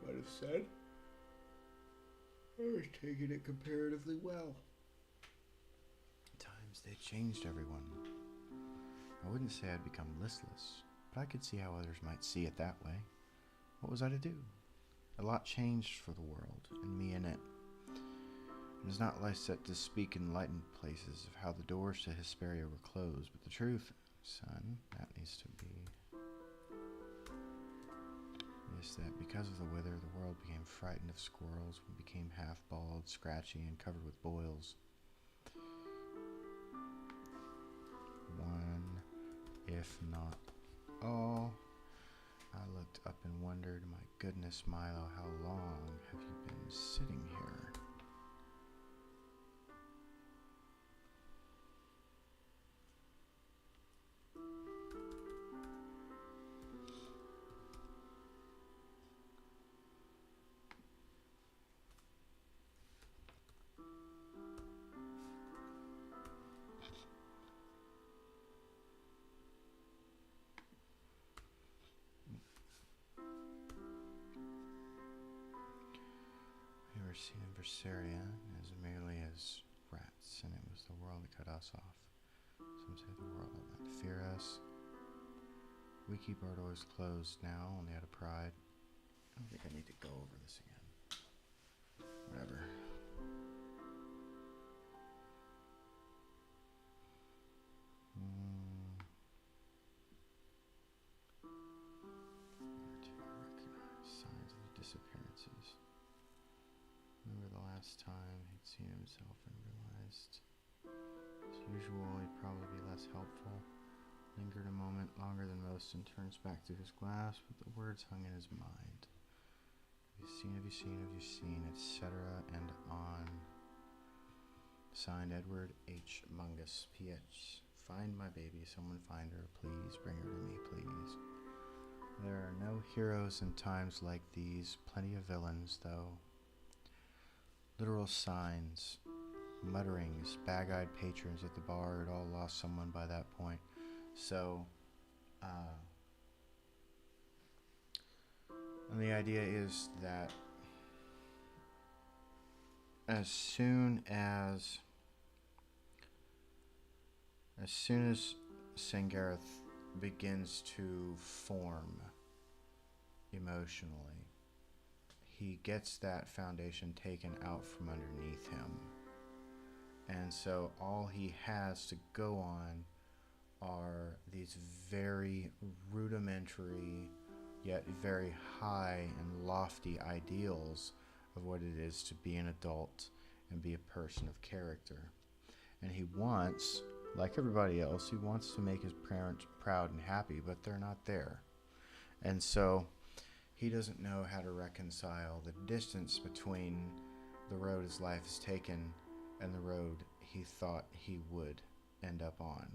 might have said I was taking it comparatively well. Times they changed everyone. I wouldn't say I'd become listless, but I could see how others might see it that way. What was I to do? A lot changed for the world, and me in it. It is not like set to speak in enlightened places of how the doors to Hesperia were closed, but the truth, son, that needs to be, is that because of the weather, the world became frightened of squirrels and became half bald, scratchy, and covered with boils. One, if not all. I looked up and wondered, my goodness, Milo, how long have you been sitting here? Seen in Berseria as merely as rats, and it was the world that cut us off. Some say the world that might fear us. We keep our doors closed now, only out of pride. I don't think I need to go over this again. Whatever. Where do I recognize signs of the disappearances? Remember the last time he'd seen himself and realized, as usual, he'd probably be less helpful. Lingered a moment longer than most and turns back to his glass, but the words hung in his mind. Have you seen, have you seen, have you seen, etc. and on. Signed Edward H. Mungus, P.H. Find my baby, someone find her, please, bring her to me, please. There are no heroes in times like these, plenty of villains, though. Literal signs mutterings, bag-eyed patrons at the bar had all lost someone by that point. So, and the idea is that as soon as Sangareth begins to form emotionally, he gets that foundation taken out from underneath him. And so all he has to go on are these very rudimentary yet very high and lofty ideals of what it is to be an adult and be a person of character. And he wants, like everybody else, he wants to make his parents proud and happy, but they're not there. And so he doesn't know how to reconcile the distance between the road his life has taken and the road he thought he would end up on.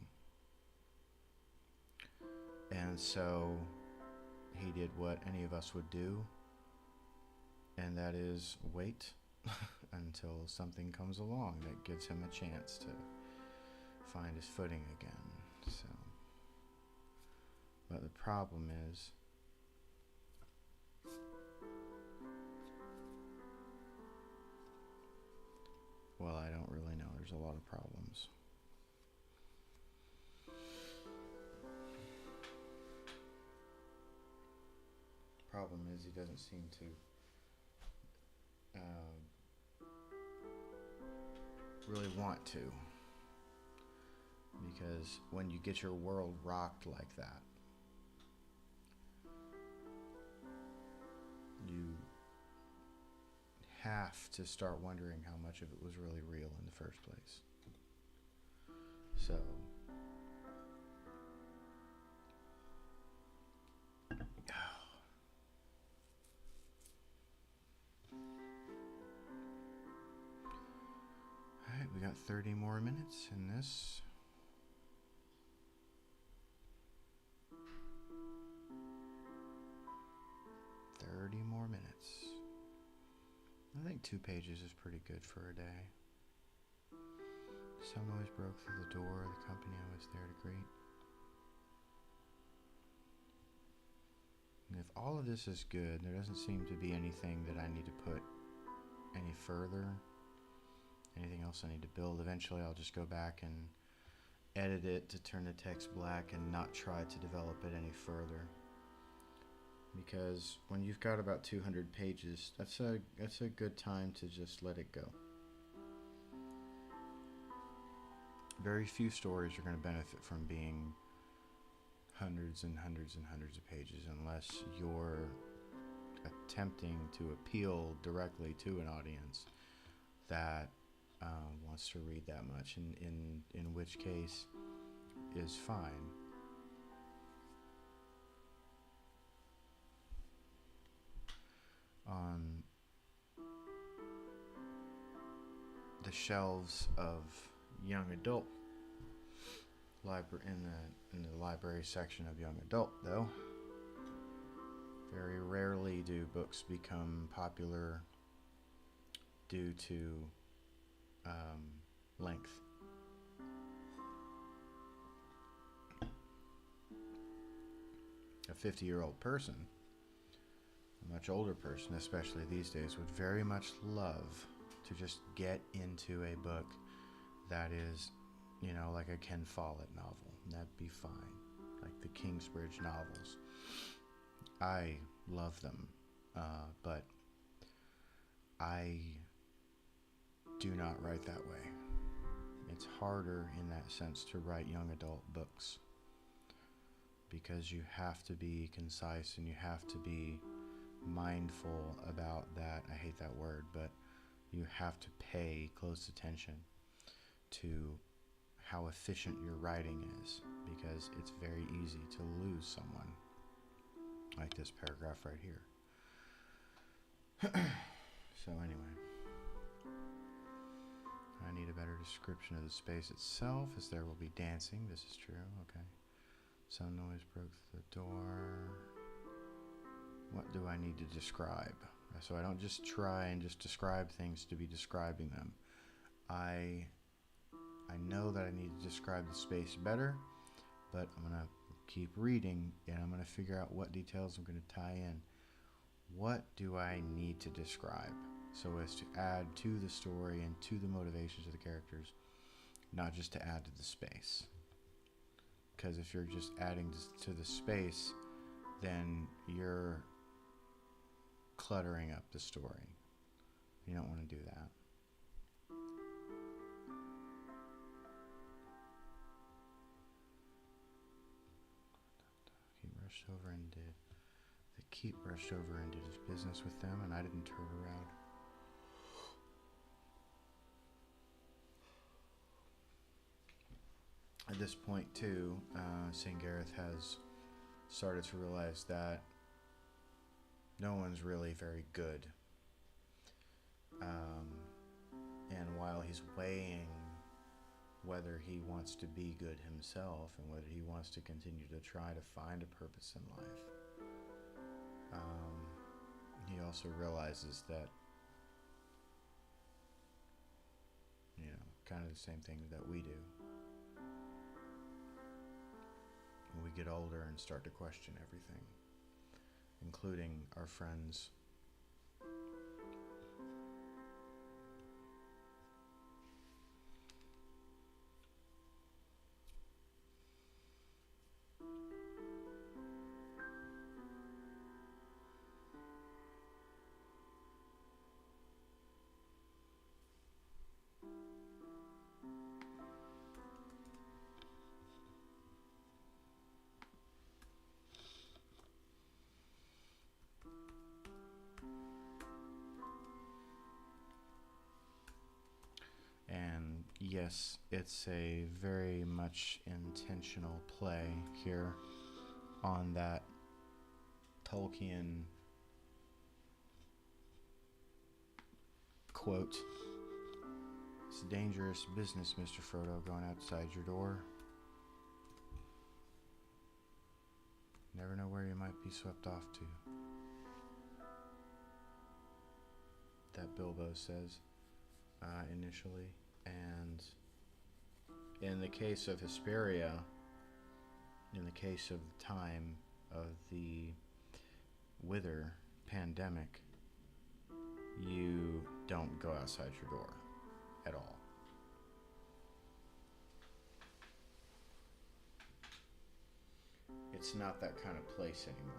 And so he did what any of us would do, and that is wait until something comes along that gives him a chance to find his footing again. So, but the problem is, well, I don't really know. There's a lot of problems. Problem is, he doesn't seem to really want to, because when you get your world rocked like that, you have to start wondering how much of it was really real in the first place. So alright, we got 30 more minutes in this. More minutes. I think 2 pages is pretty good for a day. Some noise broke through the door of the company I was there to greet. And if all of this is good, there doesn't seem to be anything that I need to put any further. Anything else I need to build. Eventually I'll just go back and edit it to turn the text black and not try to develop it any further. Because when you've got about 200 pages, that's a good time to just let it go. Very few stories are going to benefit from being hundreds and hundreds and hundreds of pages unless you're attempting to appeal directly to an audience that wants to read that much, in which case is fine. On the shelves of young adult in the library section of young adult, though, very rarely do books become popular due to length. A 50-year-old person, a much older person, especially these days, would very much love to just get into a book that is, you know, like a Ken Follett novel. That'd be fine. Like the Kingsbridge novels. I love them, but I do not write that way. It's harder in that sense to write young adult books because you have to be concise and you have to be mindful about that. I hate that word, but you have to pay close attention to how efficient your writing is, because it's very easy to lose someone, like this paragraph right here. So anyway, I need a better description of the space itself, as there will be dancing. This is true. Okay. Some noise broke through the door. What do I need to describe? So I don't just try and just describe things to be describing them. I know that I need to describe the space better, but I'm going to keep reading and I'm going to figure out what details I'm going to tie in. What do I need to describe so as to add to the story and to the motivations of the characters, not just to add to the space? Because if you're just adding to the space, then you're cluttering up the story. You don't want to do that. The keep rushed over and did his business with them, and I didn't turn around. At this point, too, St. Gareth has started to realize that no one's really very good. And while he's weighing whether he wants to be good himself and whether he wants to continue to try to find a purpose in life, he also realizes that, kind of the same thing that we do. When we get older and start to question everything, including our friends. And yes, it's a very much intentional play here on that Tolkien quote. It's dangerous business, Mr. Frodo, going outside your door. Never know where you might be swept off to. That Bilbo says initially. And in the case of Hesperia, in the case of the time of the Wither pandemic, you don't go outside your door at all. It's not that kind of place anymore.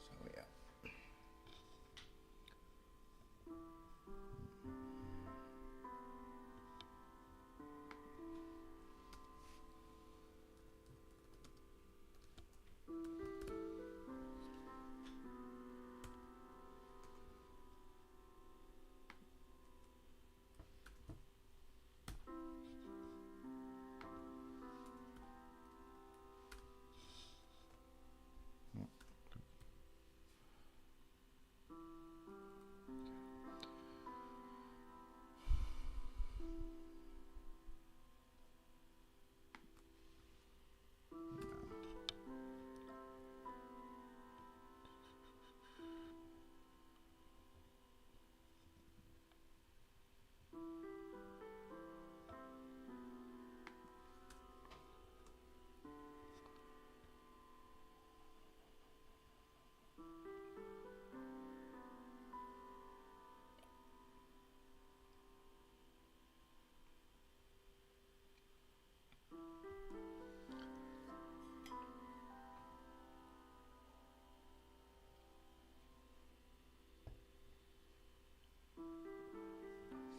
So yeah.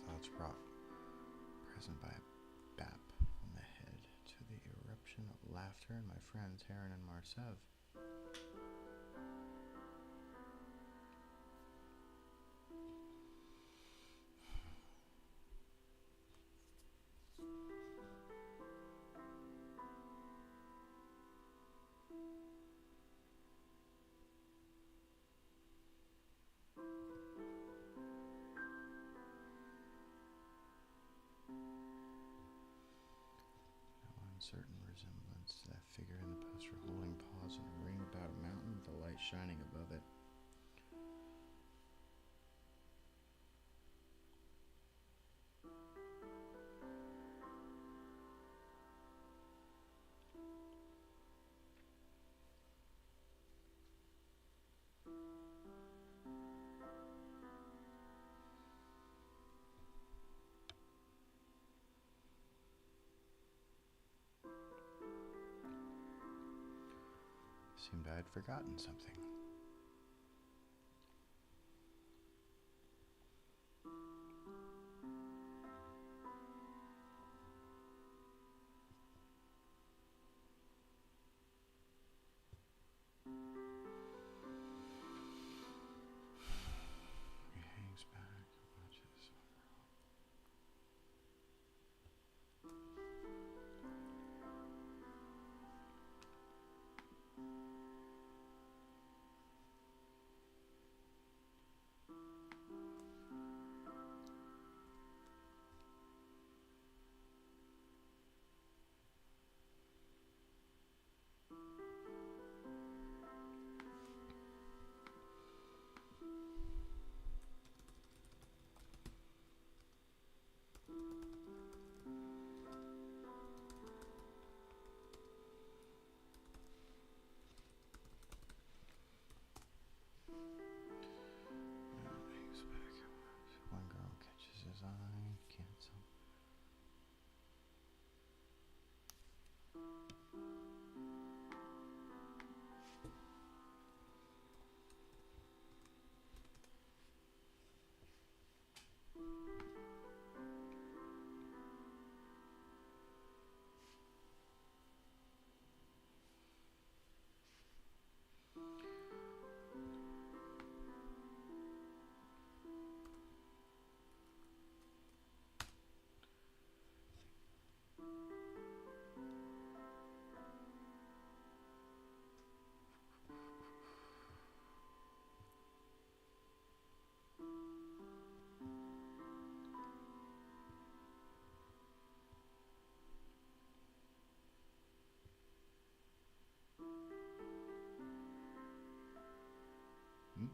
Thoughts brought present by a bap on the head to the eruption of laughter in my friends Heron and Marsev. Certain resemblance to that figure in the poster holding paws in a ring about a mountain with the light shining above it. Seemed I had forgotten something. He hangs back and watches. Hangs back and watches. One girl catches his eye. Cancel. Hmm?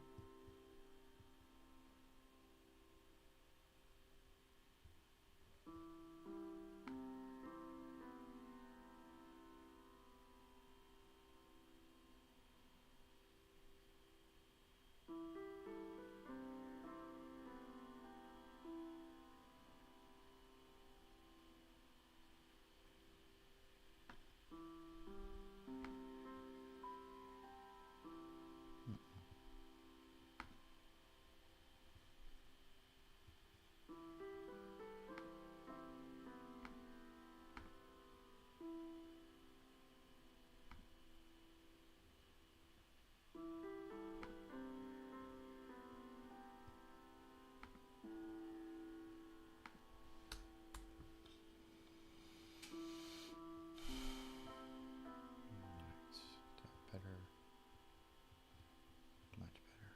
That's better. Much better.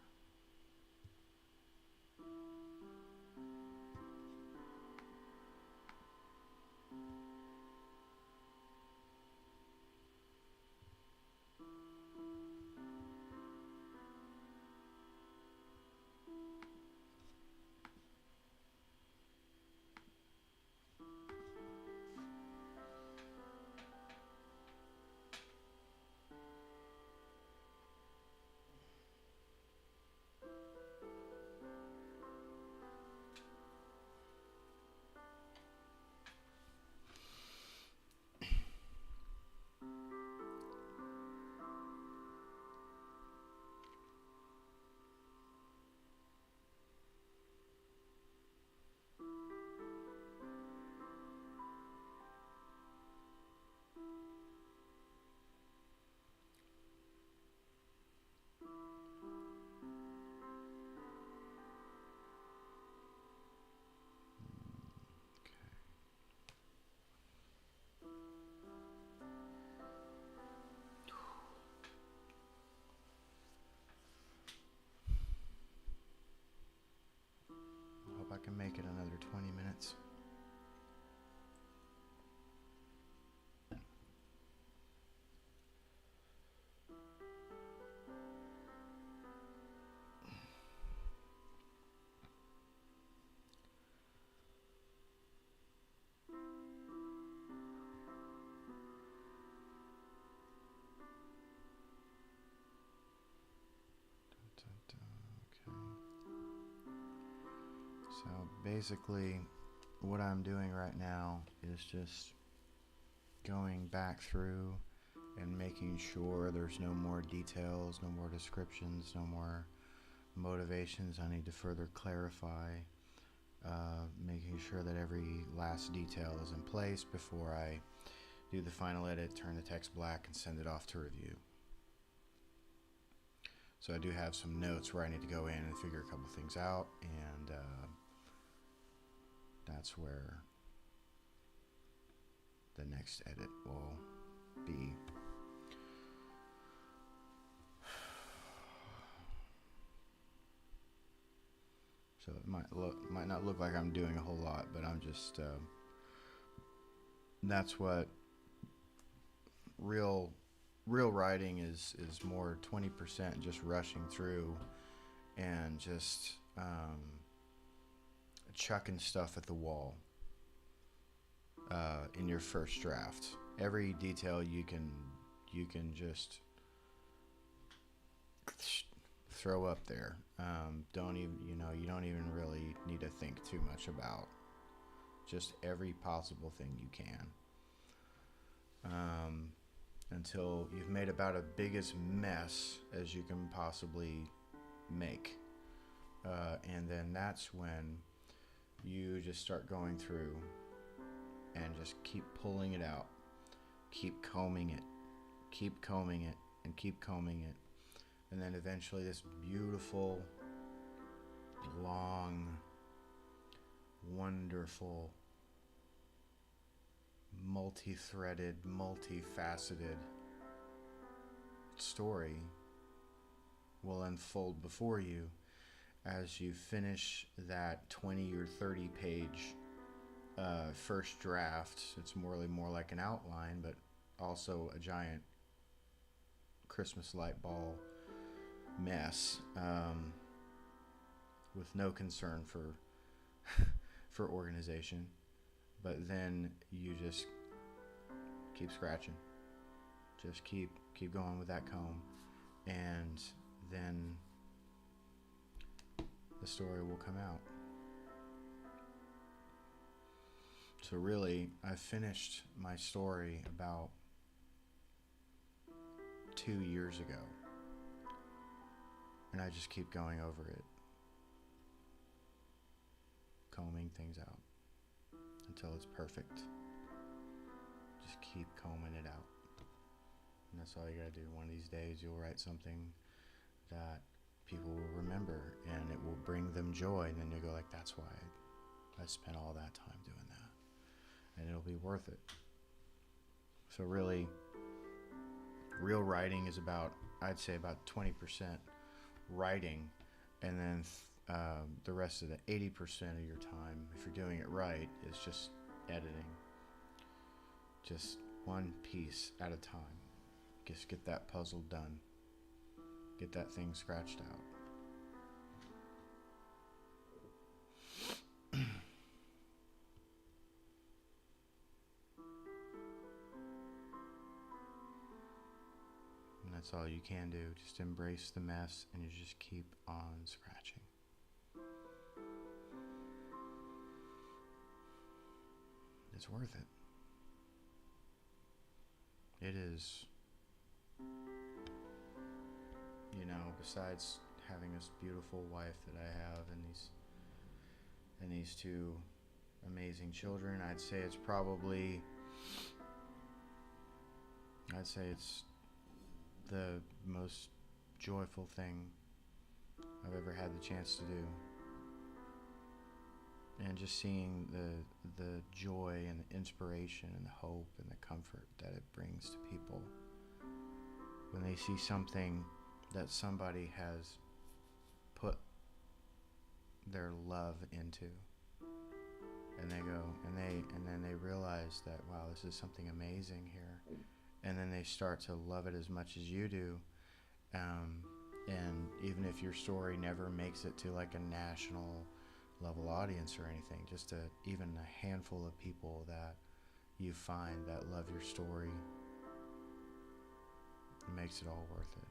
Hope I can make it another 20 minutes. Okay. So basically, what I'm doing right now is just going back through and making sure there's no more details, no more descriptions, no more motivations I need to further clarify, making sure that every last detail is in place before I do the final edit, turn the text black, and send it off to review. So I do have some notes where I need to go in and figure a couple things out, and that's where the next edit will be. So it might not look like I'm doing a whole lot, but I'm just that's what real writing is more 20% just rushing through and just chucking stuff at the wall in your first draft. Every detail you can just throw up there. You don't even really need to think too much about just every possible thing you can. Until you've made about as big as mess as you can possibly make. And then that's when you just start going through and just keep pulling it out. Keep combing it. Keep combing it and keep combing it. And then eventually this beautiful, long, wonderful, multi-threaded, multifaceted story will unfold before you as you finish that 20 or 30 page first draft. It's more like an outline, but also a giant Christmas light ball mess, with no concern for organization. But then you just keep scratching, just keep going with that comb, and then the story will come out. So really, I finished my story about 2 years ago, and I just keep going over it, combing things out until it's perfect. Just keep combing it out, and that's all you gotta do. One of these days you'll write something that people will remember, and it will bring them joy, and then you'll go like, that's why I spent all that time doing that, and it'll be worth it. So really, real writing is I'd say about 20% writing, and then the rest of the 80% of your time, if you're doing it right, is just editing. Just one piece at a time. Just get that puzzle done. Get that thing scratched out. And that's all you can do. Just embrace the mess, and you just keep on scratching. It's worth it. It is. Besides having this beautiful wife that I have and these two amazing children, I'd say it's the most joyful thing I've ever had the chance to do. And just seeing the joy and the inspiration and the hope and the comfort that it brings to people when they see something that somebody has put their love into, and they go and then they realize that, wow, this is something amazing here, and then they start to love it as much as you do, and even if your story never makes it to like a national level audience or anything, just even a handful of people that you find that love your story, it makes it all worth it.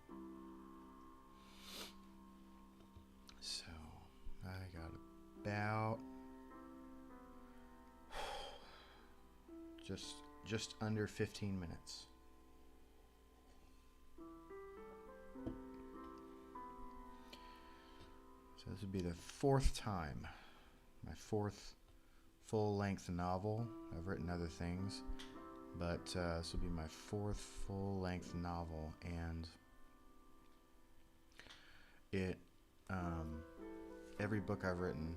So I got about just under 15 minutes This would be the fourth time. My fourth full-length novel. I've written other things, but this will be my fourth full-length novel, and it every book I've written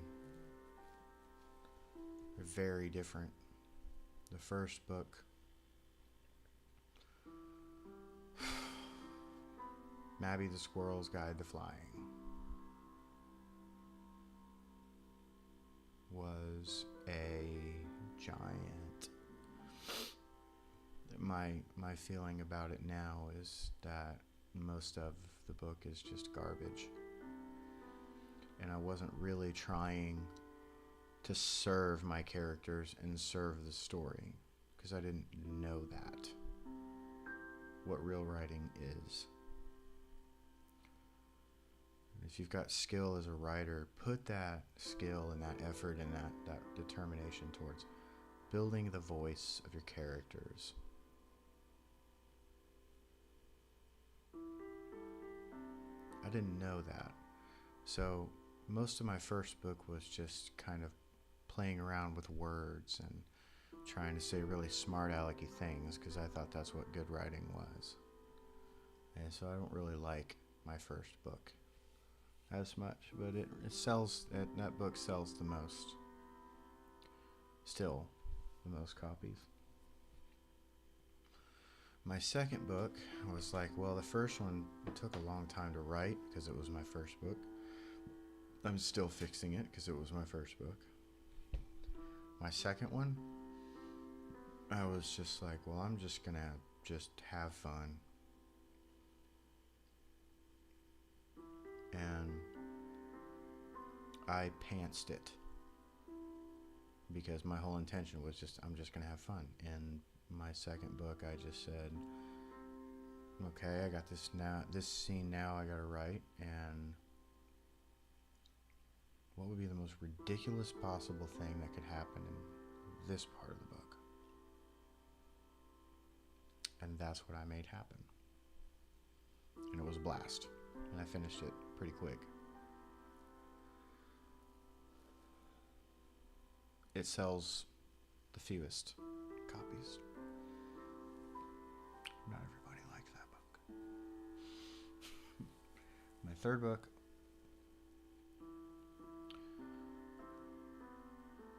are very different. The first book, Mabby the Squirrel's Guide to Flying, was a giant. My feeling about it now is that most of the book is just garbage, and I wasn't really trying to serve my characters and serve the story, because I didn't know that, what real writing is. If you've got skill as a writer, put that skill and that effort and that determination towards building the voice of your characters. I didn't know that. So most of my first book was just kind of playing around with words and trying to say really smart alecky things, because I thought that's what good writing was. And so I don't really like my first book as much, but it sells, that book sells the most. Still, the most copies. My second book was like, well, the first one, it took a long time to write because it was my first book. I'm still fixing it because it was my first book. My second one, I was just like, well, I'm just gonna just have fun. And I pantsed it because my whole intention was just, I'm just gonna have fun. And my second book, I just said, okay, I got this now, this scene now I gotta write, and what would be the most ridiculous possible thing that could happen in this part of the book? And that's what I made happen. And it was a blast. And I finished it pretty quick. It sells the fewest copies. Not everybody likes that book. My third book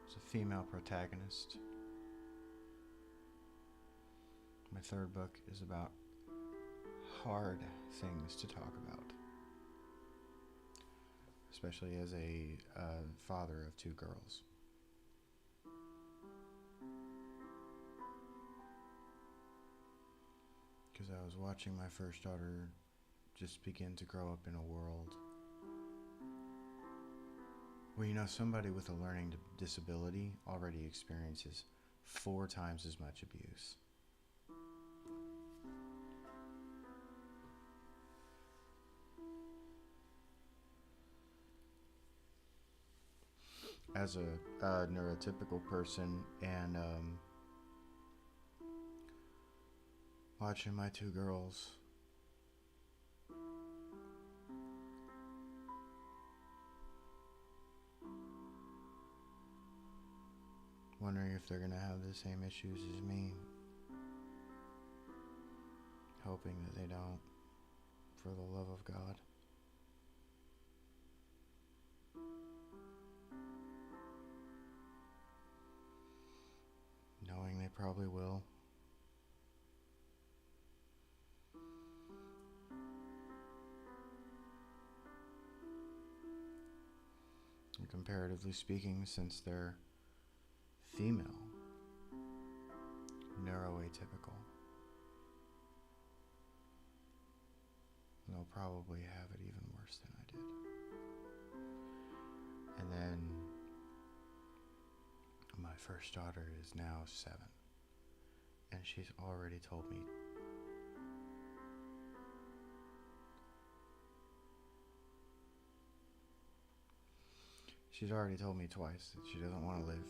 is a female protagonist. My third book is about hard things to talk about, especially as a father of two girls. Because I was watching my first daughter just begin to grow up in a world where, you know, somebody with a learning disability already experiences 4 times as much abuse. As a neurotypical person, and watching my 2 girls wondering if they're going to have the same issues as me, hoping that they don't, for the love of God. Knowing they probably will. And comparatively speaking, since they're female, neuroatypical, they'll probably have it even worse than I did. And then my first daughter is now 7, and she's already told me twice that she doesn't want to live.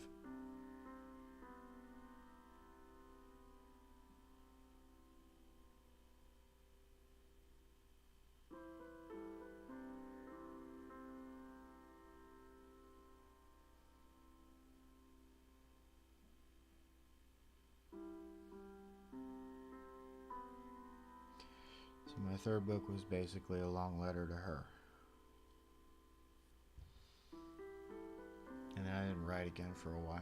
third book was basically a long letter to her. And then I didn't write again for a while.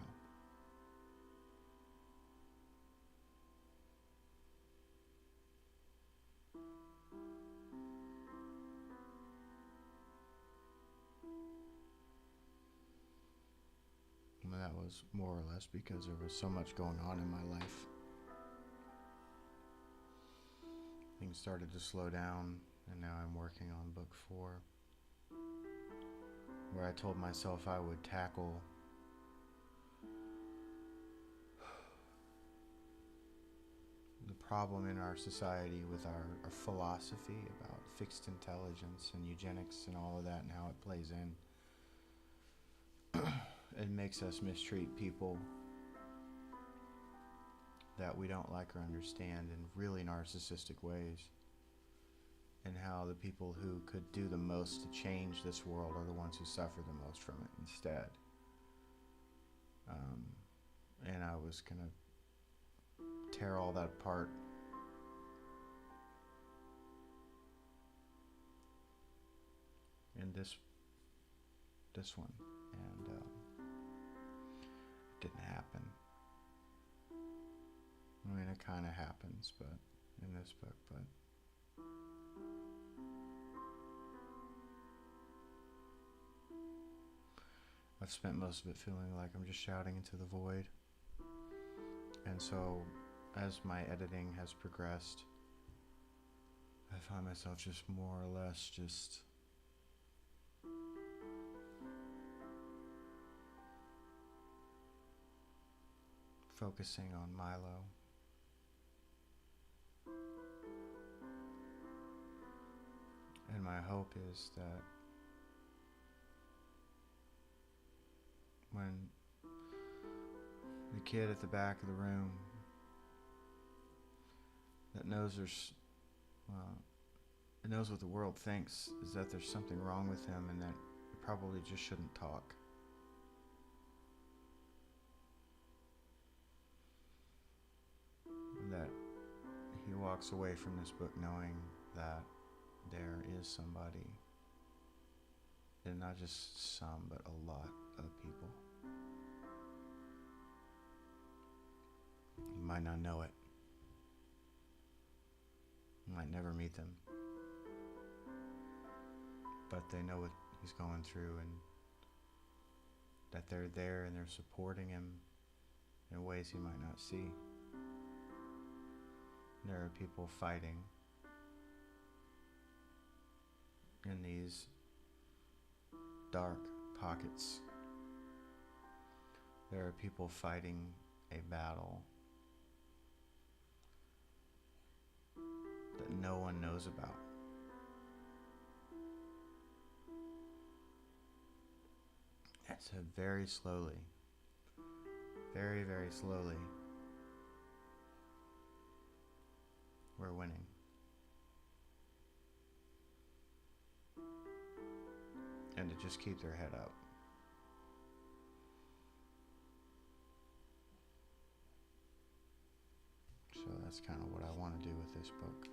And that was more or less because there was so much going on in my life. Things started to slow down, and now I'm working on book 4, where I told myself I would tackle the problem in our society with our philosophy about fixed intelligence and eugenics and all of that, and how it plays in. It makes us mistreat people that we don't like or understand in really narcissistic ways, and how the people who could do the most to change this world are the ones who suffer the most from it instead. And I was going to tear all that apart in this one, and it didn't happen. I mean, it kind of happens, but in this book, but I've spent most of it feeling like I'm just shouting into the void. And so, as my editing has progressed, I find myself just more or less just focusing on Milo. And my hope is that when the kid at the back of the room that knows it knows what the world thinks is that there's something wrong with him, and that he probably just shouldn't talk. That he walks away from this book knowing that there is somebody, and not just some, but a lot of people. You might not know it. You might never meet them. But they know what he's going through, and that they're there and they're supporting him in ways he might not see. There are people fighting in these dark pockets. There are people fighting a battle that no one knows about. And so very slowly, very, very slowly, we're winning. And to just keep their head up. So that's kind of what I want to do with this book.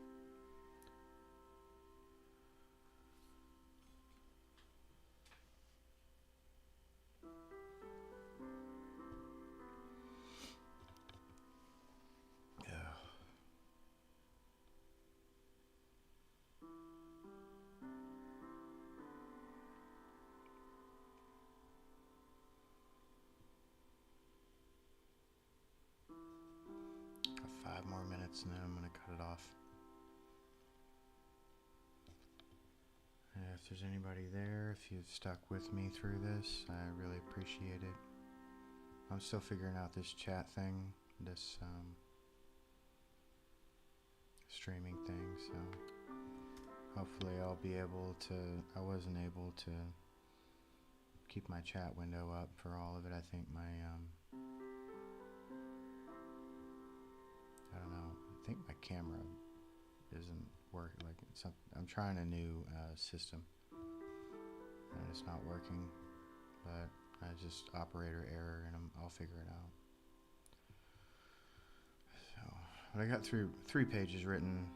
Got 5 more minutes and then I'm going to cut it off. And if there's anybody there, if you've stuck with me through this, I really appreciate it. I'm still figuring out this chat thing, this streaming thing, so hopefully I'll be able to. I wasn't able to keep my chat window up for all of it. I think my I don't know, I think my camera isn't working. Like I'm trying a new system and it's not working, but I just operator error, and I'll figure it out. So, but I got through 3 pages written.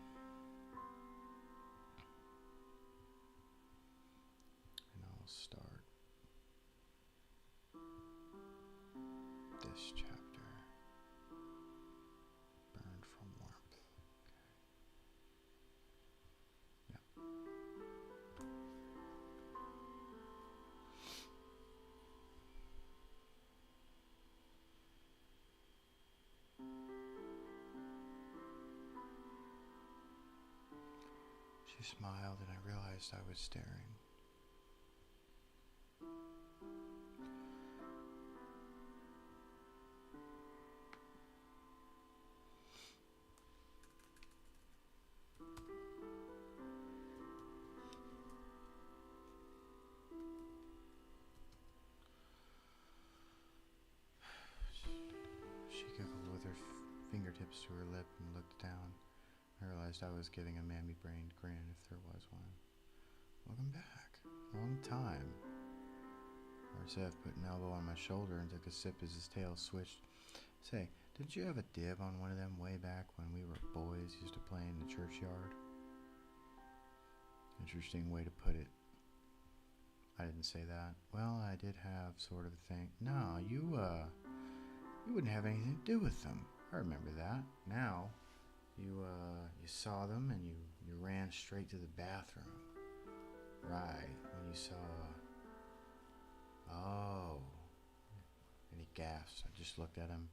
this chapter. Burned from warmth. Okay. Yep. She smiled and I realized I was staring. She giggled with her fingertips to her lip and looked down. I realized I was giving a mammy-brained grin if there was one. Welcome back. Long time. Marsev put an elbow on my shoulder and took a sip as his tail switched. Say, didn't you have a dib on one of them way back when we were boys used to play in the churchyard? Interesting way to put it. I didn't say that. Well, I did have sort of a thing. No, you wouldn't have anything to do with them. I remember that. Now, you saw them and you ran straight to the bathroom. Right, when you saw... Oh. And he gasped. I just looked at him.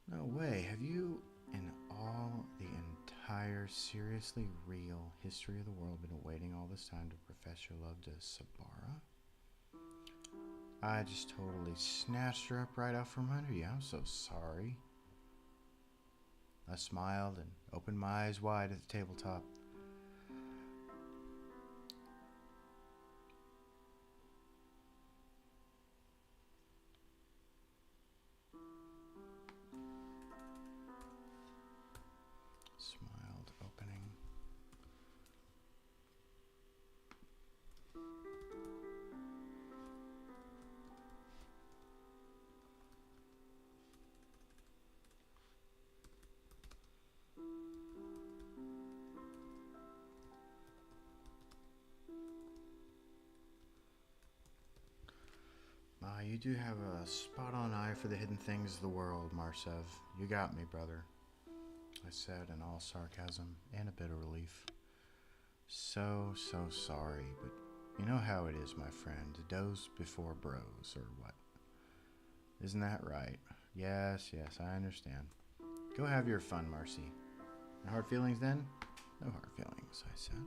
No way. Have you, in all the entire seriously real history of the world, been waiting all this time to profess your love to Sabara? I just totally snatched her up right out from under you. I'm so sorry. I smiled and opened my eyes wide at the tabletop. Smiled, opening. You do have a spot-on eye for the hidden things of the world, Marsev. You got me, brother, I said in all sarcasm and a bit of relief. So sorry, but you know how it is, my friend. Does before bros, or what? Isn't that right? Yes, I understand. Go have your fun, Marcy. No hard feelings, then? No hard feelings, I said.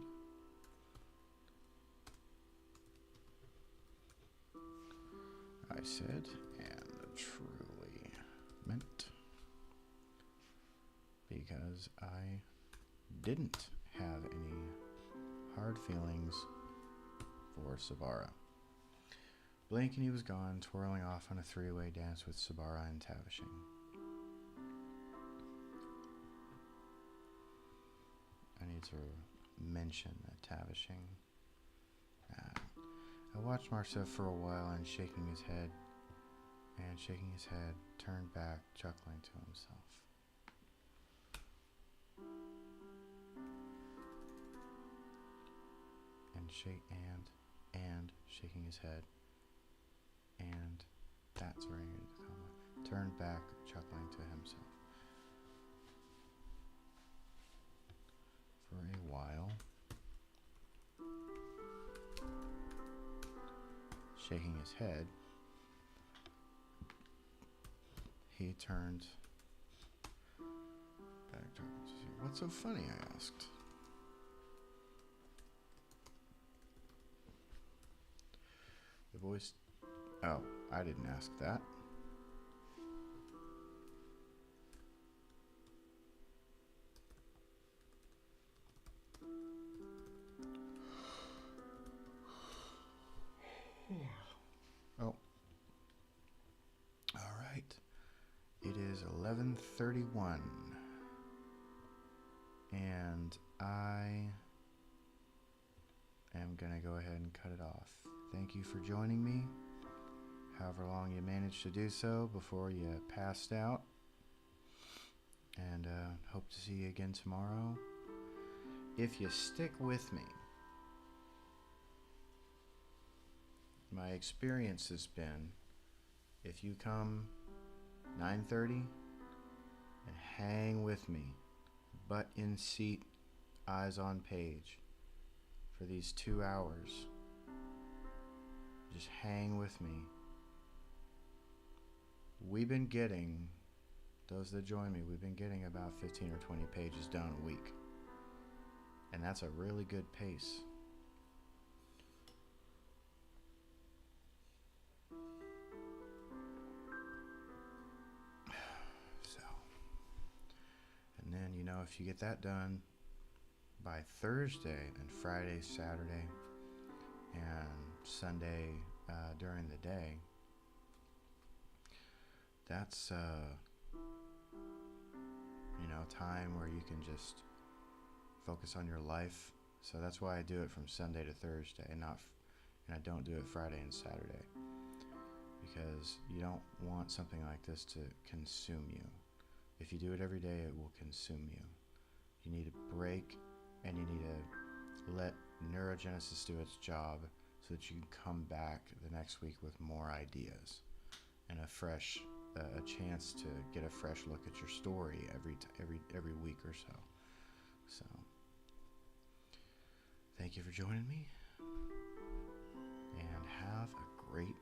I said, and truly meant, because I didn't have any hard feelings for Sabara. Blink and he was gone, twirling off on a three-way dance with Sabara and Tavishing. I need to mention that Tavishing. I watched Marsev for a while and shaking his head, turned back, chuckling to himself. And shaking his head, and that's where he needed to come. Turned back, chuckling to himself. For a while, shaking his head, he turned back to see. What's so funny? I asked. The voice. Oh, I didn't ask that. Oh. All right. It is 11:31. And I am going to go ahead and cut it off. Thank you for joining me, however long you managed to do so before you passed out. And hope to see you again tomorrow. If you stick with me, my experience has been, if you come 9:30, and hang with me, butt in seat, eyes on page, for these 2 hours. Just hang with me. We've been getting, those that join me, we've been getting about 15 or 20 pages done a week. And that's a really good pace. So, and then, if you get that done by Thursday and Friday, Saturday, and Sunday during the day, that's time where you can just focus on your life. So that's why I do it from Sunday to Thursday, and I don't do it Friday and Saturday, because you don't want something like this to consume you. If you do it every day, it will consume you. You need a break, and you need to let neurogenesis do its job so that you can come back the next week with more ideas and a chance to get a fresh look at your story every week or so. So, thank you for joining me, and have a great